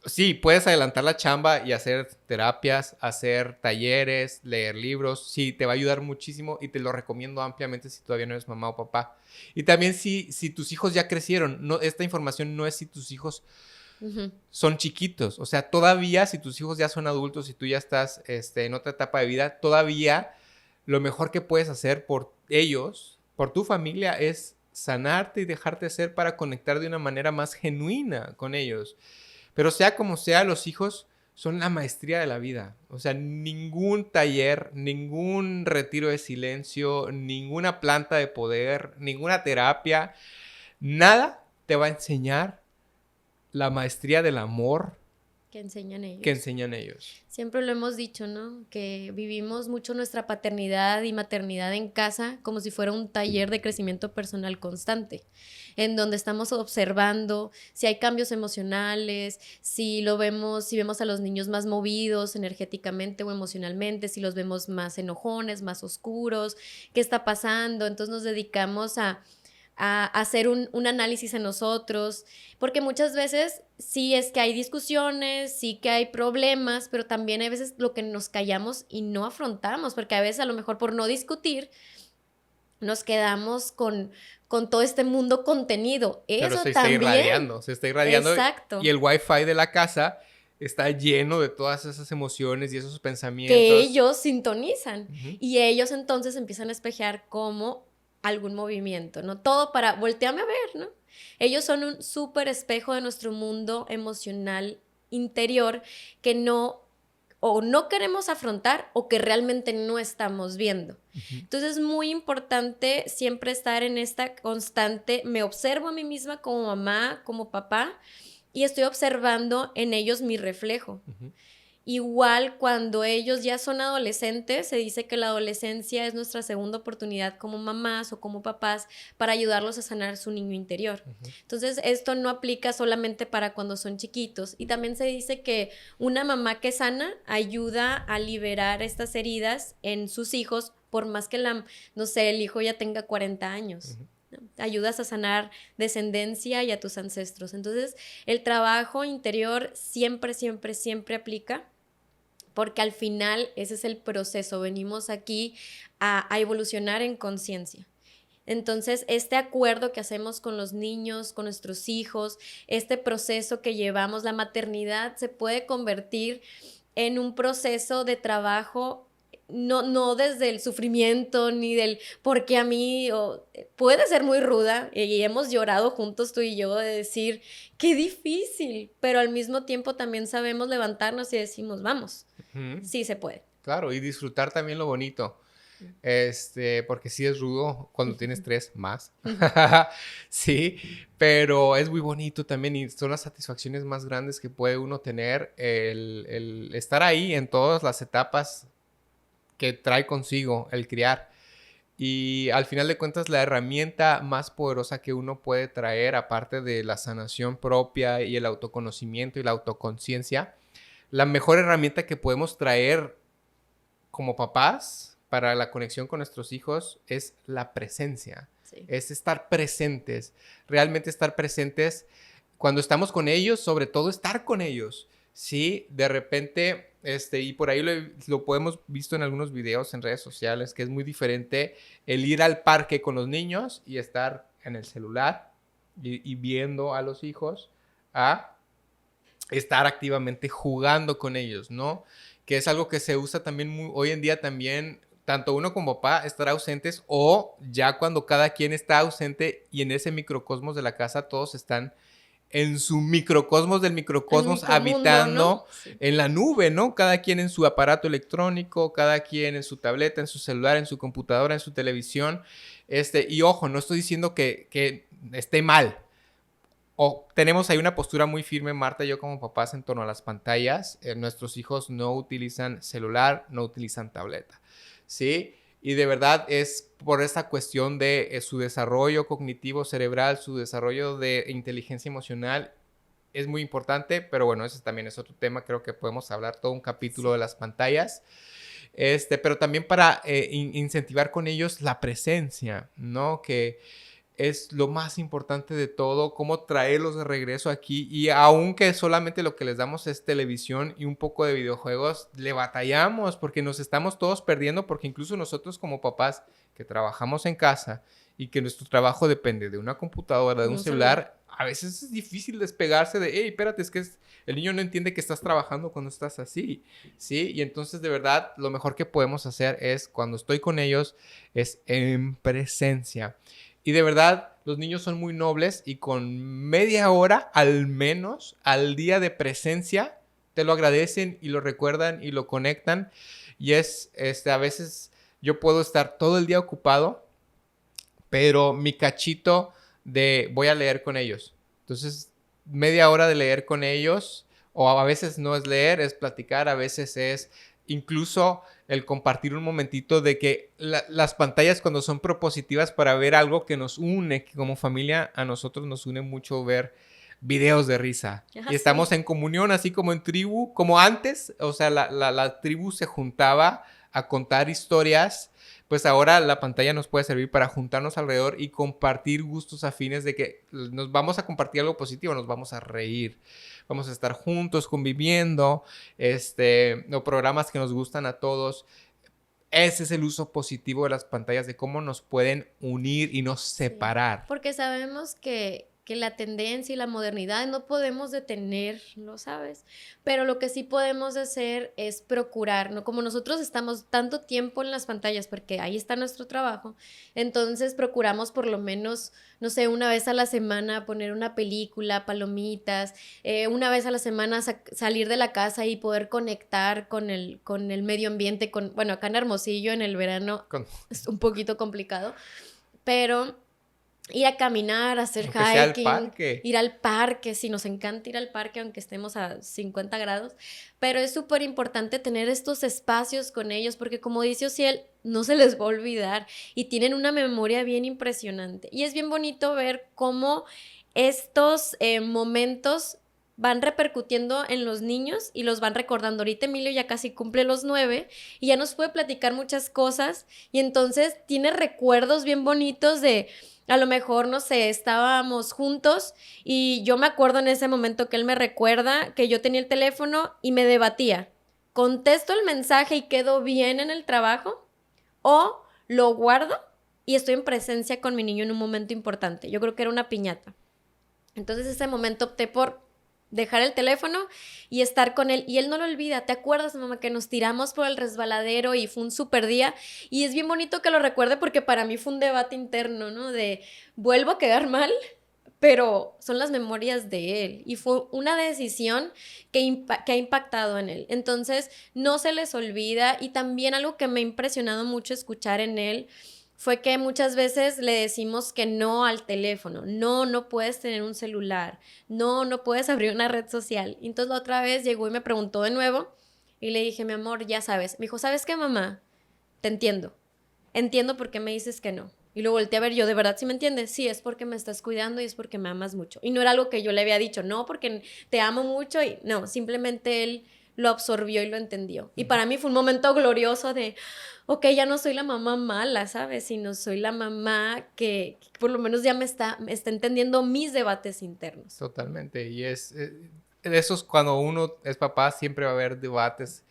Sí, puedes adelantar la chamba y hacer terapias, hacer talleres, leer libros. Sí, te va a ayudar muchísimo y te lo recomiendo ampliamente si todavía no eres mamá o papá. Y también si tus hijos ya crecieron. No, esta información no es si tus hijos son chiquitos. O sea, todavía si tus hijos ya son adultos y tú ya estás en otra etapa de vida, todavía lo mejor que puedes hacer por ellos, por tu familia, es sanarte y dejarte ser para conectar de una manera más genuina con ellos. Pero sea como sea, los hijos son la maestría de la vida. O sea, ningún taller, ningún retiro de silencio, ninguna planta de poder, ninguna terapia, nada te va a enseñar la maestría del amor que enseñan ellos. Que enseñan ellos. Siempre lo hemos dicho, ¿no? Que vivimos mucho nuestra paternidad y maternidad en casa como si fuera un taller de crecimiento personal constante, en donde estamos observando si hay cambios emocionales, si vemos a los niños más movidos energéticamente o emocionalmente, si los vemos más enojones, más oscuros, qué está pasando. Entonces nos dedicamos a hacer un análisis en nosotros, porque muchas veces sí es que hay discusiones, sí que hay problemas, pero también hay veces lo que nos callamos y no afrontamos, porque a veces a lo mejor por no discutir nos quedamos con todo este mundo contenido. Eso pero también. Se está irradiando. Exacto. Y el wifi de la casa está lleno de todas esas emociones y esos pensamientos. Que ellos sintonizan. Y ellos entonces empiezan a espejear como algún movimiento, ¿no? Todo para voltearme a ver, ¿no? Ellos son un súper espejo de nuestro mundo emocional interior que no queremos afrontar o que realmente no estamos viendo. Entonces es muy importante siempre estar en esta constante, me observo a mí misma como mamá, como papá, y estoy observando en ellos mi reflejo. Igual cuando ellos ya son adolescentes, se dice que la adolescencia es nuestra segunda oportunidad como mamás o como papás para ayudarlos a sanar su niño interior. Entonces, esto no aplica solamente para cuando son chiquitos. Y también se dice que una mamá que sana ayuda a liberar estas heridas en sus hijos, por más que el hijo ya tenga 40 años. Ayudas a sanar descendencia y a tus ancestros. Entonces, el trabajo interior siempre, siempre, siempre aplica, porque al final ese es el proceso. Venimos aquí a evolucionar en conciencia. Entonces, este acuerdo que hacemos con los niños, con nuestros hijos, este proceso que llevamos, la maternidad, se puede convertir en un proceso de trabajo no desde el sufrimiento ni del por qué a mí, puede ser muy ruda y hemos llorado juntos tú y yo de decir, qué difícil, pero al mismo tiempo también sabemos levantarnos y decimos, vamos, sí se puede. Claro, y disfrutar también lo bonito. Porque sí es rudo cuando tienes 3 más. Sí, pero es muy bonito también y son las satisfacciones más grandes que puede uno tener el estar ahí en todas las etapas que trae consigo el criar. Y al final de cuentas, la herramienta más poderosa que uno puede traer, aparte de la sanación propia y el autoconocimiento y la autoconciencia, la mejor herramienta que podemos traer como papás para la conexión con nuestros hijos es la presencia. Sí. Es estar presentes, realmente estar presentes cuando estamos con ellos, sobre todo estar con ellos. Sí, de repente, y por ahí lo podemos visto en algunos videos en redes sociales, que es muy diferente el ir al parque con los niños y estar en el celular y viendo a los hijos a estar activamente jugando con ellos, ¿no? Que es algo que se usa también hoy en día también, tanto uno como papá, estar ausentes o ya cuando cada quien está ausente y en ese microcosmos de la casa todos están en su microcosmos del microcosmos habitando, ¿no? Sí. En la nube, ¿no? Cada quien en su aparato electrónico, cada quien en su tableta, en su celular, en su computadora, en su televisión. Y ojo, no estoy diciendo que esté mal. Tenemos ahí una postura muy firme, Marta y yo como papás, en torno a las pantallas. Nuestros hijos no utilizan celular, no utilizan tableta, ¿sí? Y de verdad es por esa cuestión de su desarrollo cognitivo cerebral, su desarrollo de inteligencia emocional, es muy importante, pero bueno, ese también es otro tema, creo que podemos hablar todo un capítulo de las pantallas. Pero también para incentivar con ellos la presencia, ¿no? Que es lo más importante de todo, cómo traerlos de regreso aquí. Y aunque solamente lo que les damos es televisión y un poco de videojuegos, le batallamos porque nos estamos todos perdiendo, porque incluso nosotros como papás que trabajamos en casa y que nuestro trabajo depende de una computadora, de un celular, a veces es difícil despegarse de, hey, espérate, es que el niño no entiende que estás trabajando cuando estás así, ¿sí? Y entonces de verdad lo mejor que podemos hacer es, cuando estoy con ellos, es en presencia. Y de verdad, los niños son muy nobles y con media hora, al menos, al día de presencia, te lo agradecen y lo recuerdan y lo conectan. Y a veces yo puedo estar todo el día ocupado, pero mi cachito de voy a leer con ellos. Entonces, media hora de leer con ellos, o a veces no es leer, es platicar, a veces es incluso el compartir un momentito de que las pantallas cuando son propositivas para ver algo que nos une, que como familia a nosotros nos une mucho ver videos de risa. Y estamos en comunión, así como en tribu, como antes, o sea, la tribu se juntaba a contar historias, pues ahora la pantalla nos puede servir para juntarnos alrededor y compartir gustos afines de que nos vamos a compartir algo positivo, nos vamos a reír. Vamos a estar juntos conviviendo, o programas que nos gustan a todos. Ese es el uso positivo de las pantallas, de cómo nos pueden unir y no separar. Sí, porque sabemos que la tendencia y la modernidad no podemos detenerlo, ¿sabes? Pero lo que sí podemos hacer es procurar, ¿no? Como nosotros estamos tanto tiempo en las pantallas, porque ahí está nuestro trabajo, entonces procuramos por lo menos, no sé, una vez a la semana poner una película, palomitas, una vez a la semana salir de la casa y poder conectar con el medio ambiente, bueno, acá en Hermosillo en el verano es un poquito complicado, pero ir a caminar, hacer hiking, ir al parque, sí, nos encanta ir al parque aunque estemos a 50 grados, pero es súper importante tener estos espacios con ellos porque como dice Ociel, no se les va a olvidar y tienen una memoria bien impresionante y es bien bonito ver cómo estos momentos van repercutiendo en los niños y los van recordando. Ahorita Emilio ya casi cumple los 9 y ya nos puede platicar muchas cosas y entonces tiene recuerdos bien bonitos de a lo mejor, no sé, estábamos juntos y yo me acuerdo en ese momento que él me recuerda que yo tenía el teléfono y me debatía. ¿Contesto el mensaje y quedo bien en el trabajo? ¿O lo guardo y estoy en presencia con mi niño en un momento importante? Yo creo que era una piñata. Entonces ese momento opté por dejar el teléfono y estar con él. Y él no lo olvida. ¿Te acuerdas, mamá, que nos tiramos por el resbaladero y fue un súper día? Y es bien bonito que lo recuerde porque para mí fue un debate interno, ¿no? De, vuelvo a quedar mal, pero son las memorias de él. Y fue una decisión que ha impactado en él. Entonces, no se les olvida. Y también algo que me ha impresionado mucho escuchar en él fue que muchas veces le decimos que no al teléfono. No, no puedes tener un celular. No, no puedes abrir una red social. Y entonces la otra vez llegó y me preguntó de nuevo y le dije, mi amor, ya sabes. Me dijo, ¿sabes qué, mamá? Te entiendo. Entiendo por qué me dices que no. Y lo volteé a ver yo, ¿de verdad sí me entiendes? Sí, es porque me estás cuidando y es porque me amas mucho. Y no era algo que yo le había dicho, no, porque te amo mucho. Y no, simplemente él lo absorbió y lo entendió. Y para mí fue un momento glorioso de, ok, ya no soy la mamá mala, ¿sabes? Sino soy la mamá que por lo menos ya me está entendiendo mis debates internos. Totalmente. Y de esos, cuando uno es papá, siempre va a haber debates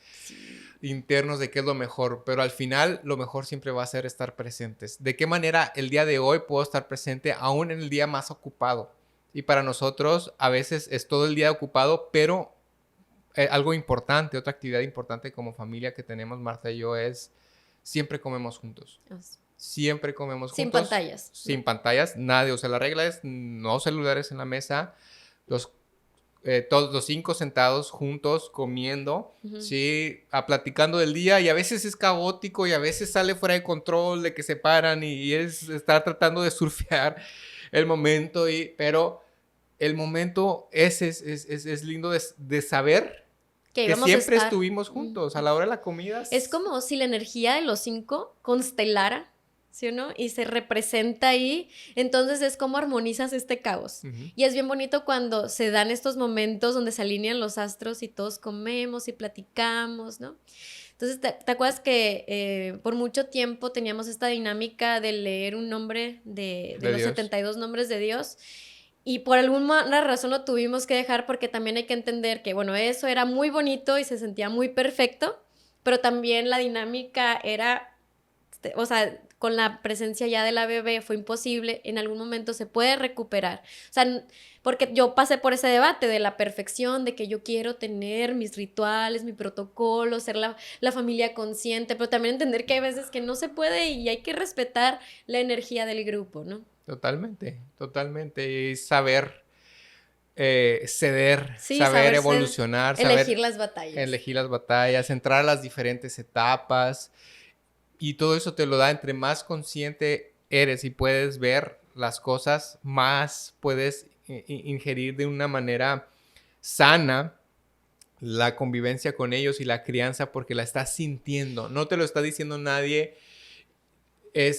internos de qué es lo mejor, pero al final lo mejor siempre va a ser estar presentes. ¿De qué manera el día de hoy puedo estar presente aún en el día más ocupado? Y para nosotros a veces es todo el día ocupado, pero algo importante, otra actividad importante como familia que tenemos Marta y yo es siempre comemos juntos. Siempre comemos sin juntos. Pantallas. Sin pantallas. Nadie. O sea, la regla es no celulares en la mesa. Todos los 5 sentados juntos comiendo, sí, platicando del día, y a veces es caótico y a veces sale fuera de control de que se paran y está tratando de surfear el momento, pero el momento es lindo de saber que siempre estuvimos juntos a la hora de la comida. Es como si la energía de los 5 constelara, ¿sí o no? Y se representa ahí, entonces es como armonizas este caos. Y es bien bonito cuando se dan estos momentos donde se alinean los astros y todos comemos y platicamos, ¿no? Entonces, ¿te acuerdas que por mucho tiempo teníamos esta dinámica de leer un nombre de los Dios. 72 nombres de Dios? Y por alguna razón lo tuvimos que dejar porque también hay que entender que, bueno, eso era muy bonito y se sentía muy perfecto, pero también la dinámica era, o sea, con la presencia ya de la bebé fue imposible, en algún momento se puede recuperar. O sea, porque yo pasé por ese debate de la perfección, de que yo quiero tener mis rituales, mi protocolo, ser la familia consciente, pero también entender que hay veces que no se puede y hay que respetar la energía del grupo, ¿no? Totalmente, totalmente. Y saber ceder, sí, saber evolucionar, elegir las batallas. Elegir las batallas, entrar a las diferentes etapas. Y todo eso te lo da entre más consciente eres y puedes ver las cosas, más puedes ingerir de una manera sana la convivencia con ellos y la crianza porque la estás sintiendo. No te lo está diciendo nadie.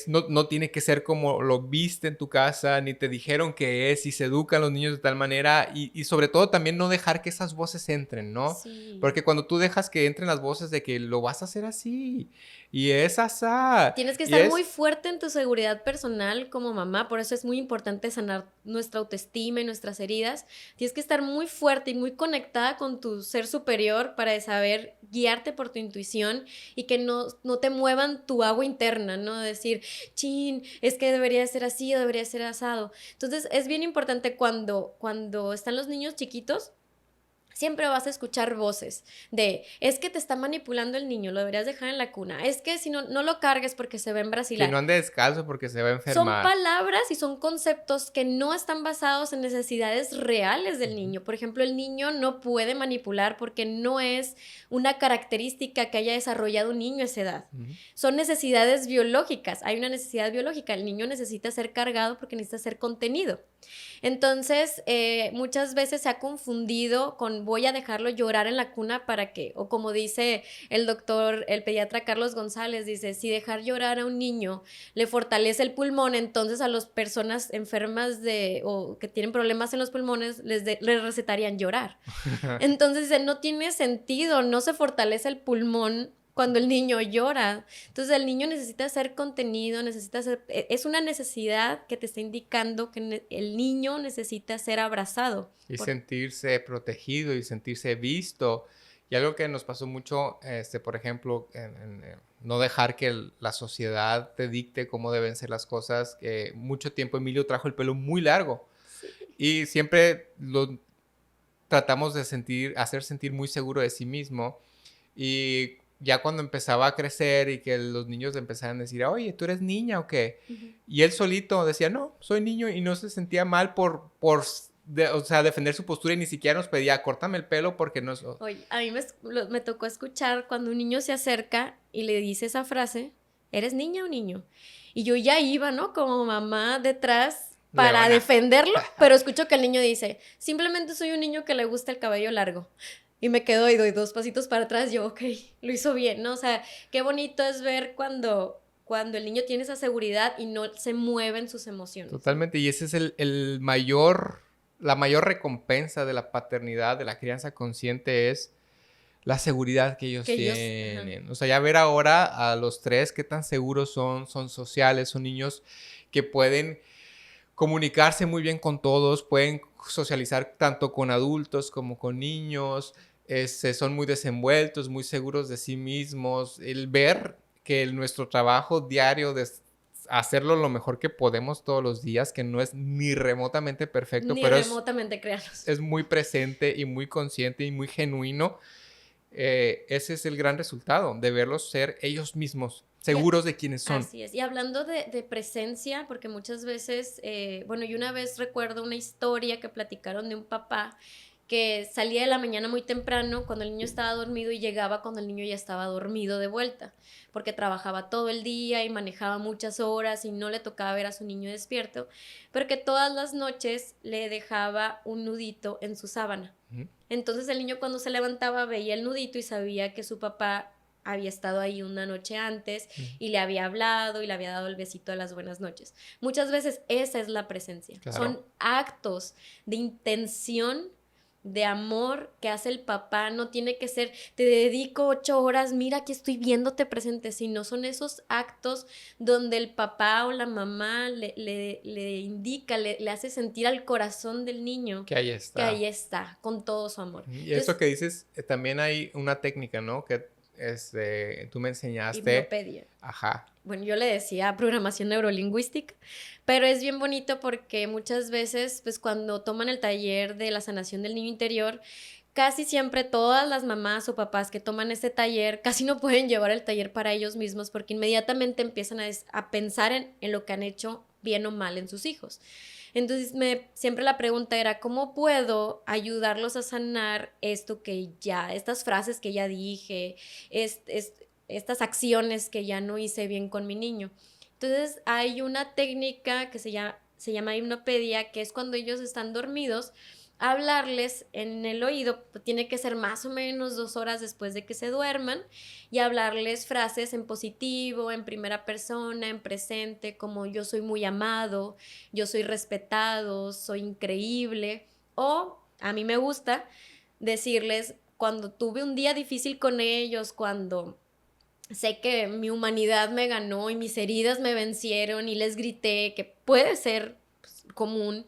No tiene que ser como lo viste en tu casa, ni te dijeron que es, y se educan los niños de tal manera, y sobre todo también no dejar que esas voces entren, ¿no? Sí. Porque cuando tú dejas que entren las voces de que lo vas a hacer así, y es asá. Tienes que estar muy fuerte en tu seguridad personal como mamá, por eso es muy importante sanar nuestra autoestima y nuestras heridas. Tienes que estar muy fuerte y muy conectada con tu ser superior para saber guiarte por tu intuición y que no te muevan tu agua interna, ¿no? Decir, chin, es que debería ser así o debería ser asado. Entonces es bien importante cuando están los niños chiquitos, siempre vas a escuchar voces de, es que te está manipulando el niño, lo deberías dejar en la cuna, es que si no lo cargues porque se va a embrasilar. Que no ande descalzo porque se va a enfermar. Son palabras y son conceptos que no están basados en necesidades reales del niño. Por ejemplo, el niño no puede manipular porque no es una característica que haya desarrollado un niño a esa edad. Son necesidades biológicas, hay una necesidad biológica, el niño necesita ser cargado porque necesita ser contenido. Entonces, muchas veces se ha confundido con voy a dejarlo llorar en la cuna para que, o como dice el pediatra Carlos González, dice, si dejar llorar a un niño le fortalece el pulmón, entonces a las personas enfermas o que tienen problemas en los pulmones les recetarían llorar. Entonces, no tiene sentido, no se fortalece el pulmón cuando el niño llora. Entonces el niño necesita ser contenido, es una necesidad que te está indicando que el niño necesita ser abrazado. Y sentirse protegido y sentirse visto. Y algo que nos pasó mucho, por ejemplo, no dejar que la sociedad te dicte cómo deben ser las cosas. Mucho tiempo Emilio trajo el pelo muy largo. Sí. Y siempre tratamos de hacer sentir muy seguro de sí mismo. Y ya cuando empezaba a crecer y que los niños le empezaban a decir, oye, ¿tú eres niña o qué? Ujú. Y él solito decía, no, soy niño, y no se sentía mal o sea, defender su postura, y ni siquiera nos pedía, córtame el pelo porque no es... Oye, a mí me tocó escuchar cuando un niño se acerca y le dice esa frase, ¿eres niña o niño? Y yo ya iba, ¿no? Como mamá detrás para Leona. defenderlo, pero escucho que el niño dice, simplemente soy un niño que le gusta el cabello largo. Y me quedo y doy 2 pasitos para atrás, yo, ok, lo hizo bien, ¿no? O sea, qué bonito es ver cuando el niño tiene esa seguridad y no se mueven sus emociones. Totalmente, y ese es la mayor recompensa de la paternidad, de la crianza consciente, es la seguridad que ellos tienen. O sea, ya ver ahora a los 3 qué tan seguros son sociales, son niños que pueden comunicarse muy bien con todos, pueden socializar tanto con adultos como con niños, son muy desenvueltos, muy seguros de sí mismos. El ver que nuestro trabajo diario de hacerlo lo mejor que podemos todos los días, que no es ni remotamente perfecto, Ni pero remotamente, créanos. es muy presente y muy consciente y muy genuino. Ese es el gran resultado, de verlos ser ellos mismos, seguros de quiénes son. Así es. Y hablando de presencia, porque muchas veces, bueno, yo una vez recuerdo una historia que platicaron de un papá que salía de la mañana muy temprano cuando el niño estaba dormido y llegaba cuando el niño ya estaba dormido de vuelta, porque trabajaba todo el día y manejaba muchas horas y no le tocaba ver a su niño despierto, pero que todas las noches le dejaba un nudito en su sábana. Ujú. Entonces el niño cuando se levantaba veía el nudito y sabía que su papá había estado ahí una noche antes y le había hablado y le había dado el besito de las buenas noches. Muchas veces esa es la presencia. Claro. Son actos de intención, de amor que hace el papá. No tiene que ser, te dedico 8 horas, mira que estoy viéndote presente, sino son esos actos donde el papá o la mamá le indica, le hace sentir al corazón del niño Que ahí está. que ahí está, con todo su amor. Y Entonces, eso que dices, también hay una técnica, ¿no? Que tú me enseñaste. hipnopedia. Ajá. Bueno, yo le decía programación neurolingüística, pero es bien bonito porque muchas veces, pues cuando toman el taller de la sanación del niño interior, casi siempre todas las mamás o papás que toman este taller casi no pueden llevar el taller para ellos mismos porque inmediatamente empiezan a pensar en lo que han hecho bien o mal en sus hijos. Entonces, siempre la pregunta era, ¿cómo puedo ayudarlos a sanar esto estas frases que ya dije, estas acciones que ya no hice bien con mi niño? Entonces, hay una técnica que se llama hipnopedia, que es cuando ellos están dormidos, hablarles en el oído, tiene que ser más o menos 2 horas después de que se duerman, y hablarles frases en positivo, en primera persona, en presente, como yo soy muy amado, yo soy respetado, soy increíble, o a mí me gusta decirles cuando tuve un día difícil con ellos, cuando sé que mi humanidad me ganó y mis heridas me vencieron y les grité, que puede ser pues, común,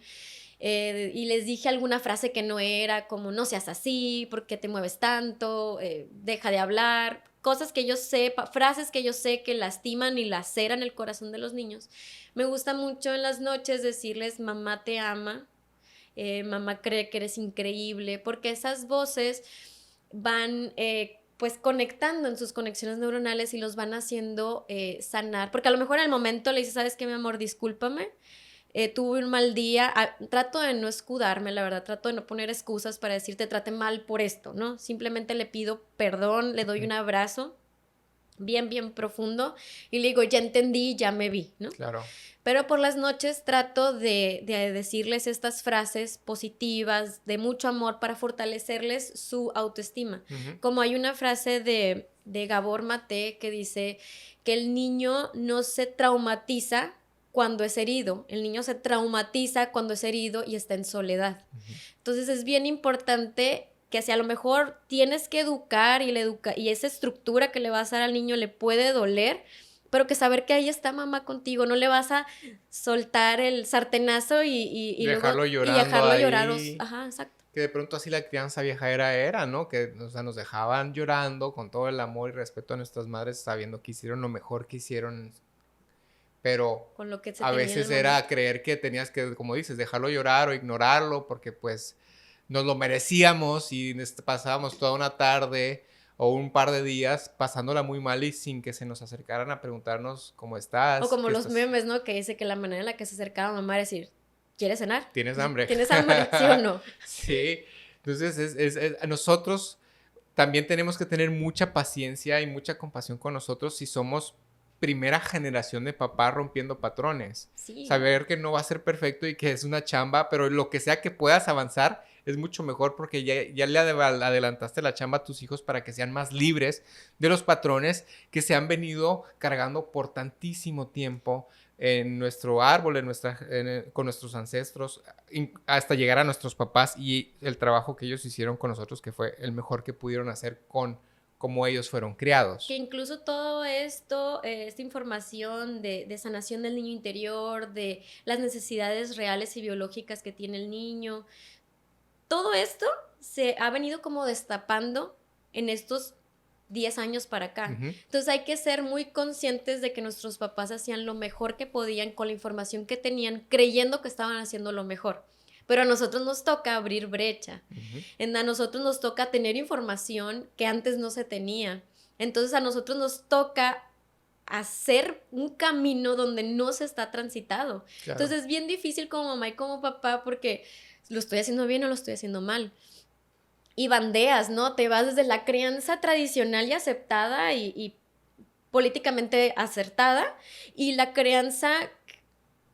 y les dije alguna frase que no era, como no seas así, ¿por qué te mueves tanto? Deja de hablar, cosas que yo sepa, frases que yo sé que lastiman y laceran el corazón de los niños. Me gusta mucho en las noches decirles, mamá te ama, mamá cree que eres increíble, porque esas voces van pues conectando en sus conexiones neuronales y los van haciendo sanar, porque a lo mejor en el momento le dices, ¿sabes qué, mi amor? Discúlpame, tuve un mal día. Trato de no escudarme, la verdad, trato de no poner excusas para decirte trate mal por esto, ¿no? Simplemente le pido perdón, le doy un abrazo bien, bien profundo y le digo, ya entendí, ya me vi, ¿no? Claro. Pero por las noches trato de decirles estas frases positivas, de mucho amor, para fortalecerles su autoestima. Uh-huh. Como hay una frase de Gabor Maté que dice que el niño no se traumatiza cuando es herido, el niño se traumatiza cuando es herido y está en soledad. Uh-huh. Entonces es bien importante que si a lo mejor tienes que educar y esa estructura que le vas a dar al niño le puede doler, pero que saber que ahí está mamá contigo, no le vas a soltar el sartenazo y dejarlo luego, llorando y dejarlo ahí. llorar. Ajá, exacto. Que de pronto así la crianza vieja era, ¿no? Que, o sea, nos dejaban llorando con todo el amor y respeto a nuestras madres, sabiendo que hicieron lo mejor que hicieron, pero con lo que se a tenía veces era creer que tenías que, como dices, dejarlo llorar o ignorarlo, porque pues nos lo merecíamos y pasábamos toda una tarde o un par de días pasándola muy mal y sin que se nos acercaran a preguntarnos cómo O estás, como qué los estás, memes, ¿no? Que dice que la manera en la que se acercaba a mamá era decir, ¿quieres cenar? tienes hambre. ¿Tienes hambre? ¿Sí o no? Sí, entonces nosotros también tenemos que tener mucha paciencia y mucha compasión con nosotros si somos primera generación de papá rompiendo patrones. Sí. Saber que no va a ser perfecto y que es una chamba, pero lo que sea que puedas avanzar es mucho mejor porque ya le adelantaste la chamba a tus hijos para que sean más libres de los patrones que se han venido cargando por tantísimo tiempo en nuestro árbol, con nuestros ancestros, hasta llegar a nuestros papás y el trabajo que ellos hicieron con nosotros, que fue el mejor que pudieron hacer con cómo ellos fueron criados. Que incluso todo esto, esta información de sanación del niño interior, de las necesidades reales y biológicas que tiene el niño, todo esto se ha venido como destapando en estos 10 años para acá. Ujú. Entonces hay que ser muy conscientes de que nuestros papás hacían lo mejor que podían con la información que tenían, creyendo que estaban haciendo lo mejor. Pero a nosotros nos toca abrir brecha. Uh-huh. A nosotros nos toca tener información que antes no se tenía. Entonces a nosotros nos toca hacer un camino donde no se está transitado. Claro. Entonces es bien difícil como mamá y como papá porque lo estoy haciendo bien o lo estoy haciendo mal. Y bandeas, ¿no? Te vas desde la crianza tradicional y aceptada y políticamente acertada y la crianza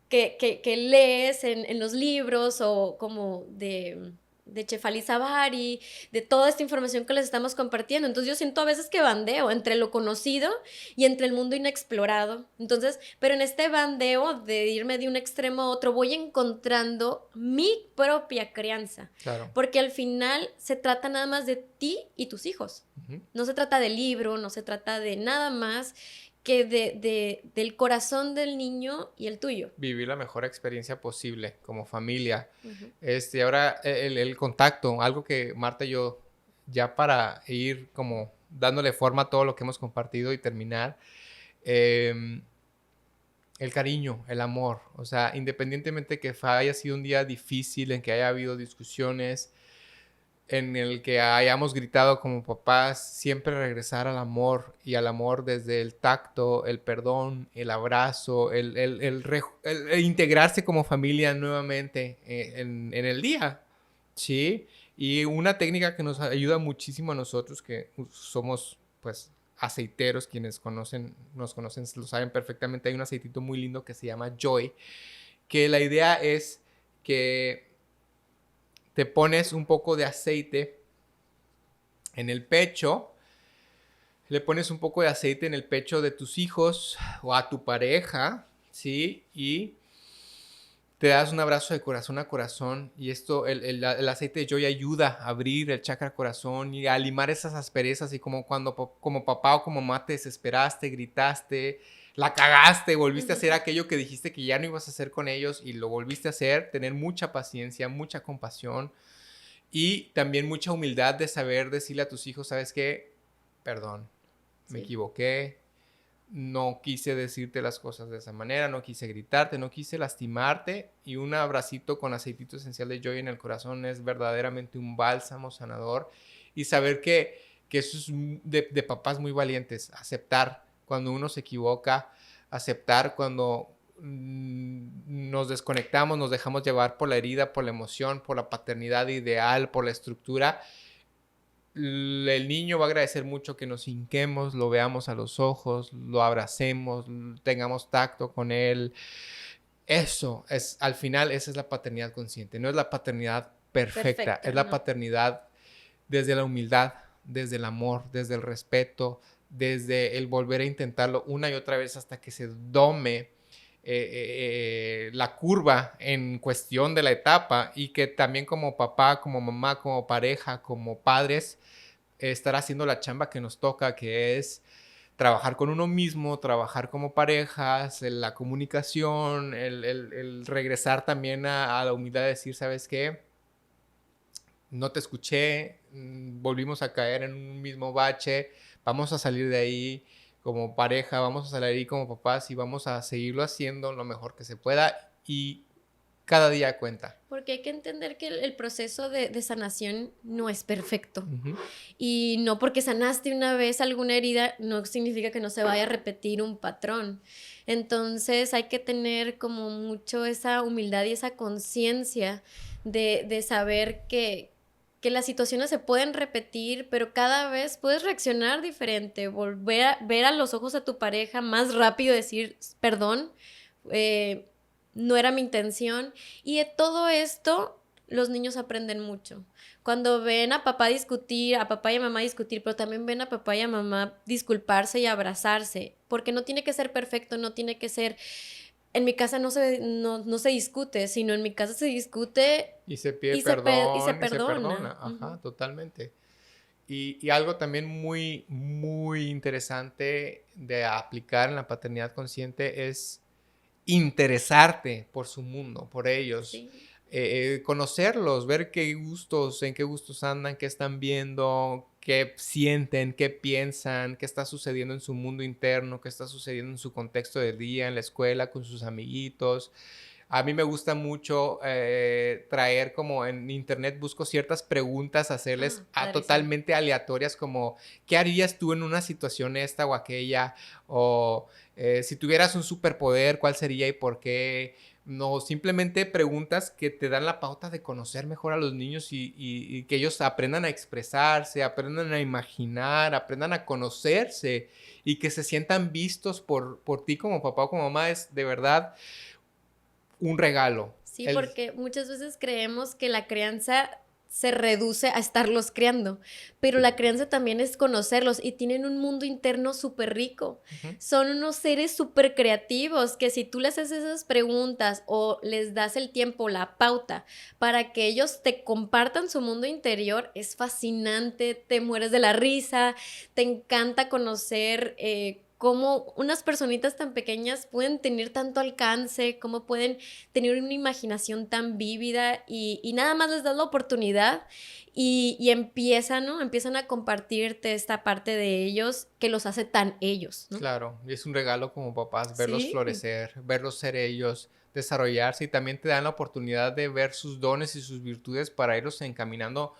que lees en los libros o como de Chefali Zavari, de toda esta información que les estamos compartiendo. Entonces yo siento a veces que bandeo entre lo conocido y entre el mundo inexplorado. Entonces, pero en este bandeo de irme de un extremo a otro, voy encontrando mi propia crianza. Claro. Porque al final se trata nada más de ti y tus hijos. Uh-huh. No se trata del libro, no se trata de nada más que del corazón del niño y el tuyo. Vivir la mejor experiencia posible como familia. Uh-huh. Ahora el contacto, algo que Marta y yo, ya para ir como dándole forma a todo lo que hemos compartido y terminar, el cariño, el amor, o sea, independientemente que haya sido un día difícil, en que haya habido discusiones, en el que hayamos gritado como papás, siempre regresar al amor y al amor desde el tacto, el perdón, el abrazo, el integrarse como familia nuevamente en el día, ¿sí? Y una técnica que nos ayuda muchísimo a nosotros, que somos pues aceiteros, quienes nos conocen lo saben perfectamente, hay un aceitito muy lindo que se llama Joy, que la idea es que te pones un poco de aceite en el pecho, le pones un poco de aceite en el pecho de tus hijos o a tu pareja, ¿sí? Y te das un abrazo de corazón a corazón y esto, el aceite de Joy ayuda a abrir el chakra corazón y a limar esas asperezas y como cuando como papá o como mamá te desesperaste, gritaste, la cagaste, volviste a hacer aquello que dijiste que ya no ibas a hacer con ellos y lo volviste a hacer, tener mucha paciencia, mucha compasión. Y también mucha humildad de saber decirle a tus hijos, ¿sabes qué? Perdón, me equivoqué, no quise decirte las cosas de esa manera, no quise gritarte, no quise lastimarte. Y un abracito con aceitito esencial de Joy en el corazón es verdaderamente un bálsamo sanador. Y saber que eso es de papás muy valientes, aceptar cuando uno se equivoca, aceptar cuando nos desconectamos, nos dejamos llevar por la herida, por la emoción, por la paternidad ideal, por la estructura. El niño va a agradecer mucho que nos hinquemos, lo veamos a los ojos, lo abracemos, tengamos tacto con él. Eso es, al final, esa es la paternidad consciente. No es la paternidad perfecta, es la paternidad desde la humildad, desde el amor, desde el respeto, desde el volver a intentarlo una y otra vez hasta que se dome la curva en cuestión de la etapa y que también como papá, como mamá, como pareja, como padres, estar haciendo la chamba que nos toca, que es trabajar con uno mismo, trabajar como parejas, la comunicación, el regresar también a la humildad de decir, ¿sabes qué? No te escuché, volvimos a caer en un mismo bache, vamos a salir de ahí como pareja, vamos a salir ahí como papás y vamos a seguirlo haciendo lo mejor que se pueda y cada día cuenta. Porque hay que entender que el proceso de sanación no es perfecto. Ujú. Y no porque sanaste una vez alguna herida, no significa que no se vaya a repetir un patrón. Entonces hay que tener como mucho esa humildad y esa conciencia de saber que las situaciones se pueden repetir, pero cada vez puedes reaccionar diferente, volver a ver a los ojos a tu pareja más rápido, decir perdón, no era mi intención. Y de todo esto, los niños aprenden mucho. Cuando ven a papá discutir, a papá y a mamá discutir, pero también ven a papá y a mamá disculparse y abrazarse, porque no tiene que ser perfecto, no tiene que ser... En mi casa no se discute, sino en mi casa se discute Y se pide y se perdón y se perdona. perdona. Ajá, totalmente. Y algo también muy, muy interesante de aplicar en la paternidad consciente es interesarte por su mundo, por ellos. Sí. Conocerlos, ver qué gustos, en qué gustos andan, qué están viendo, qué sienten, qué piensan, qué está sucediendo en su mundo interno, qué está sucediendo en su contexto del día, en la escuela, con sus amiguitos. A mí me gusta mucho traer como en internet, busco ciertas preguntas, hacerles Padrísimo. totalmente aleatorias como, ¿qué harías tú en una situación esta o aquella? O si tuvieras un superpoder, ¿cuál sería y por qué? No, simplemente preguntas que te dan la pauta de conocer mejor a los niños y que ellos aprendan a expresarse, aprendan a imaginar, aprendan a conocerse y que se sientan vistos por ti como papá o como mamá. Es de verdad un regalo. Sí, porque muchas veces creemos que la crianza se reduce a estarlos criando, pero la crianza también es conocerlos y tienen un mundo interno súper rico. Ujú. Son unos seres súper creativos que si tú les haces esas preguntas o les das el tiempo, la pauta para que ellos te compartan su mundo interior, es fascinante, te mueres de la risa, te encanta conocer cómo unas personitas tan pequeñas pueden tener tanto alcance, cómo pueden tener una imaginación tan vívida y nada más les das la oportunidad y empiezan, ¿no? Empiezan a compartirte esta parte de ellos que los hace tan ellos, ¿no? Claro, y es un regalo como papás verlos Sí, florecer, verlos ser ellos, desarrollarse y también te dan la oportunidad de ver sus dones y sus virtudes para irlos encaminando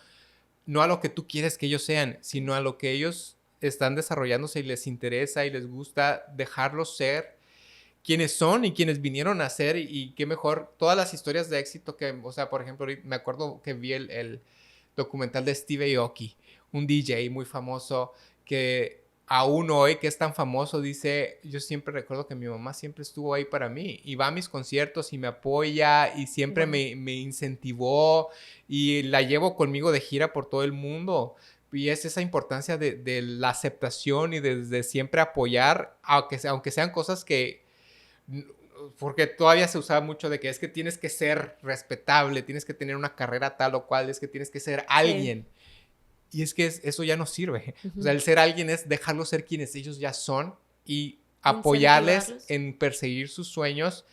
no a lo que tú quieres que ellos sean, sino a lo que ellos están desarrollándose y les interesa y les gusta dejarlos ser quienes son y quienes vinieron a ser y qué mejor, todas las historias de éxito que, o sea, por ejemplo, me acuerdo que vi el documental de Steve Aoki, un DJ muy famoso que aún hoy que es tan famoso dice, yo siempre recuerdo que mi mamá siempre estuvo ahí para mí y va a mis conciertos y me apoya y siempre wow. me incentivó y la llevo conmigo de gira por todo el mundo. Y es esa importancia de la aceptación y de siempre apoyar, aunque sean cosas que porque todavía se usaba mucho de que es que tienes que ser respetable, tienes que tener una carrera tal o cual, es que tienes que ser Sí. alguien. Y es que eso ya no sirve. O sea, Ujú. el ser alguien es dejarlos ser quienes ellos ya son y apoyarles Incentivarlos. en perseguir sus sueños.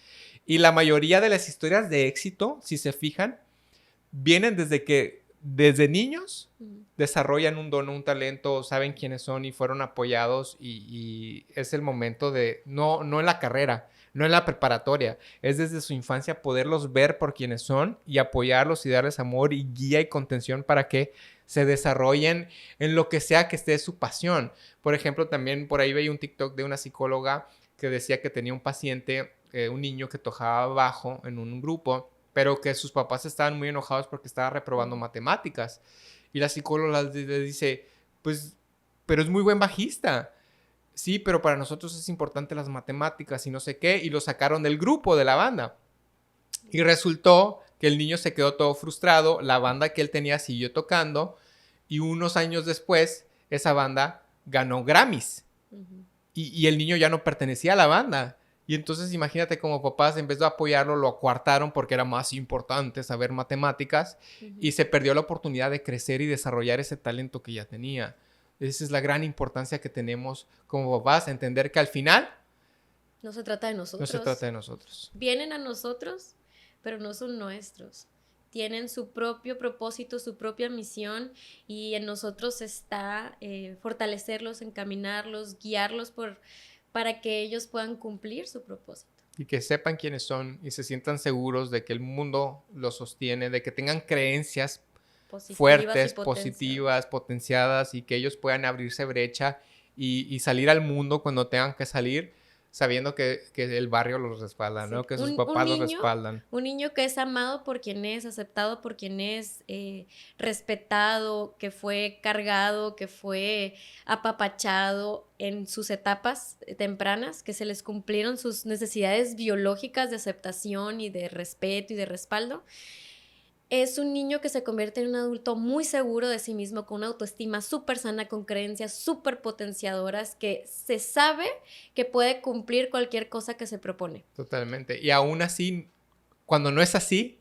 Y la mayoría de las historias de éxito, si se fijan, vienen desde niños Ujú. desarrollan un don, un talento, saben quiénes son y fueron apoyados y es el momento de, no en la carrera, no en la preparatoria, es desde su infancia poderlos ver por quienes son y apoyarlos y darles amor y guía y contención para que se desarrollen en lo que sea que esté su pasión. Por ejemplo, también por ahí veía un TikTok de una psicóloga que decía que tenía un paciente, un niño que tocaba bajo en un grupo, pero que sus papás estaban muy enojados porque estaba reprobando Ujú. matemáticas. Y la psicóloga le dice, pues, pero es muy buen bajista. Sí, pero para nosotros es importante las matemáticas y no sé qué. Y lo sacaron del grupo de la banda. Y resultó que el niño se quedó todo frustrado. La banda que él tenía siguió tocando. Y unos años después, esa banda ganó Grammys Ujú. y el niño ya no pertenecía a la banda. Y entonces imagínate como papás, en vez de apoyarlo, lo acuartaron porque era más importante saber matemáticas Ujú. y se perdió la oportunidad de crecer y desarrollar ese talento que ya tenía. Esa es la gran importancia que tenemos como papás, entender que al final No se trata de no se trata nosotros. de nosotros. Vienen a nosotros, pero no son nuestros. Tienen su propio propósito, su propia misión y en nosotros está fortalecerlos, encaminarlos, guiarlos para que ellos puedan cumplir su propósito. y que sepan quiénes son y se sientan seguros de que el mundo los sostiene, de que tengan creencias fuertes, positivas, potenciadas y que ellos puedan abrirse brecha y salir al mundo cuando tengan que salir, sabiendo que el barrio los respalda, sí, ¿no? Que sus papás los respaldan. Un niño que es amado por quien es, aceptado por quien es, respetado, que fue cargado, que fue apapachado en sus etapas tempranas, que se les cumplieron sus necesidades biológicas de aceptación y de respeto y de respaldo. Es un niño que se convierte en un adulto muy seguro de sí mismo, con una autoestima súper sana, con creencias súper potenciadoras, que se sabe que puede cumplir cualquier cosa que se propone. Totalmente. Y aún así, cuando no es así,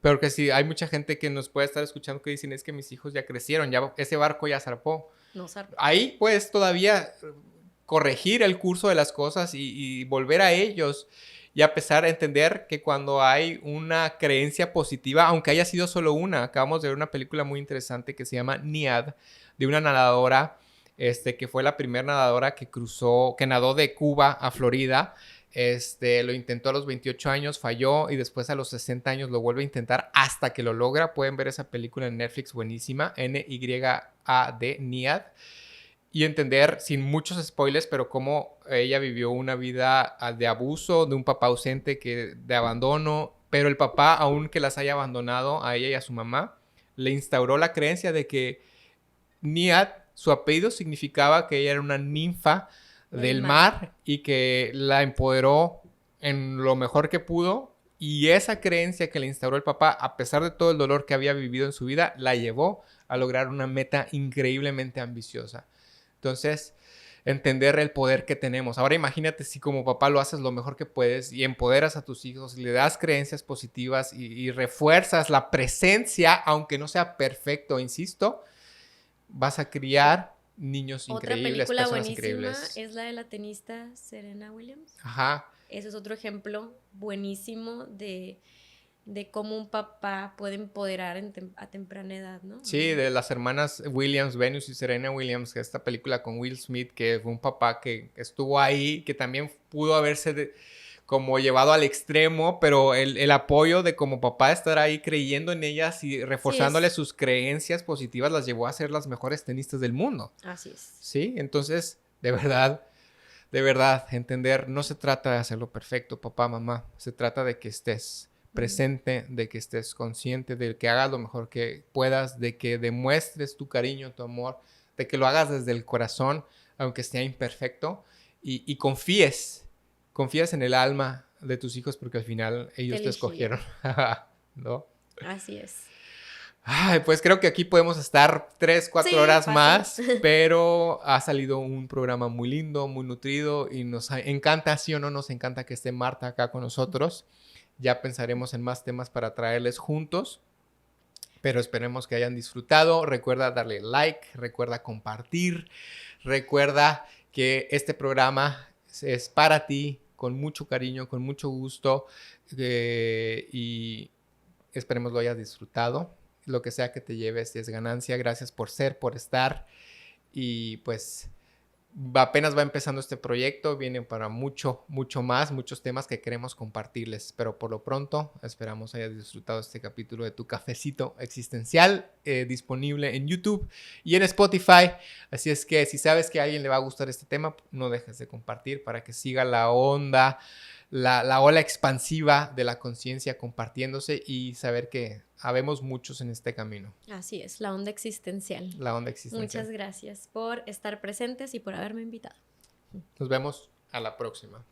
pero que sí, hay mucha gente que nos puede estar escuchando que dicen, es que mis hijos ya crecieron, ya ese barco ya zarpó. No zarpó. Ahí puedes todavía corregir el curso de las cosas y volver a ellos. Y a pesar de entender que cuando hay una creencia positiva, aunque haya sido solo una, acabamos de ver una película muy interesante que se llama Niad, de una nadadora, que fue la primera nadadora que nadó de Cuba a Florida. Lo intentó a los 28 años, falló y después a los 60 años lo vuelve a intentar hasta que lo logra. Pueden ver esa película en Netflix, buenísima, N-Y-A-D, Niad. Y entender, sin muchos spoilers, pero cómo ella vivió una vida de abuso, de un papá ausente, de abandono, pero el papá, aunque las haya abandonado a ella y a su mamá, le instauró la creencia de que Niad, su apellido significaba que ella era una ninfa del mar y que la empoderó en lo mejor que pudo. Y esa creencia que le instauró el papá, a pesar de todo el dolor que había vivido en su vida, la llevó a lograr una meta increíblemente ambiciosa. Entonces, entender el poder que tenemos. Ahora imagínate si como papá lo haces lo mejor que puedes y empoderas a tus hijos, y le das creencias positivas y refuerzas la presencia, aunque no sea perfecto, insisto, vas a criar niños increíbles, personas increíbles. Otra película buenísima es la de la tenista Serena Williams. Ajá. Ese es otro ejemplo buenísimo de cómo un papá puede empoderar a temprana edad, ¿no? Sí, de las hermanas Williams, Venus y Serena Williams, que esta película con Will Smith, que fue un papá que estuvo ahí, que también pudo haberse como llevado al extremo, pero el apoyo de como papá estar ahí creyendo en ellas y reforzándole sus creencias positivas las llevó a ser las mejores tenistas del mundo. Así es. Sí, entonces, de verdad, entender, no se trata de hacerlo perfecto, papá, mamá, se trata de que estés presente, de que estés consciente, de que hagas lo mejor que puedas, de que demuestres tu cariño, tu amor, de que lo hagas desde el corazón, aunque sea imperfecto, y confíes en el alma de tus hijos porque al final ellos te escogieron, ¿no? Así es. Ay, pues creo que aquí podemos estar 3-4 horas más, pero ha salido un programa muy lindo, muy nutrido y nos encanta, sí o no, nos encanta que esté Marta acá con nosotros. Ya pensaremos en más temas para traerles juntos, pero esperemos que hayan disfrutado. Recuerda darle like, recuerda compartir, recuerda que este programa es para ti, con mucho cariño, con mucho gusto, y esperemos lo hayas disfrutado. Lo que sea que te lleves es ganancia. Gracias por ser, por estar, y pues apenas va empezando este proyecto, vienen para mucho más, muchos temas que queremos compartirles, pero por lo pronto esperamos hayas disfrutado este capítulo de Tu Cafecito Existencial, disponible en YouTube y en Spotify, así es que si sabes que a alguien le va a gustar este tema, no dejes de compartir para que siga la onda, la ola expansiva de la conciencia compartiéndose y saber que habemos muchos en este camino. Así es, la onda existencial. La onda existencial. Muchas gracias por estar presentes y por haberme invitado. Nos vemos a la próxima.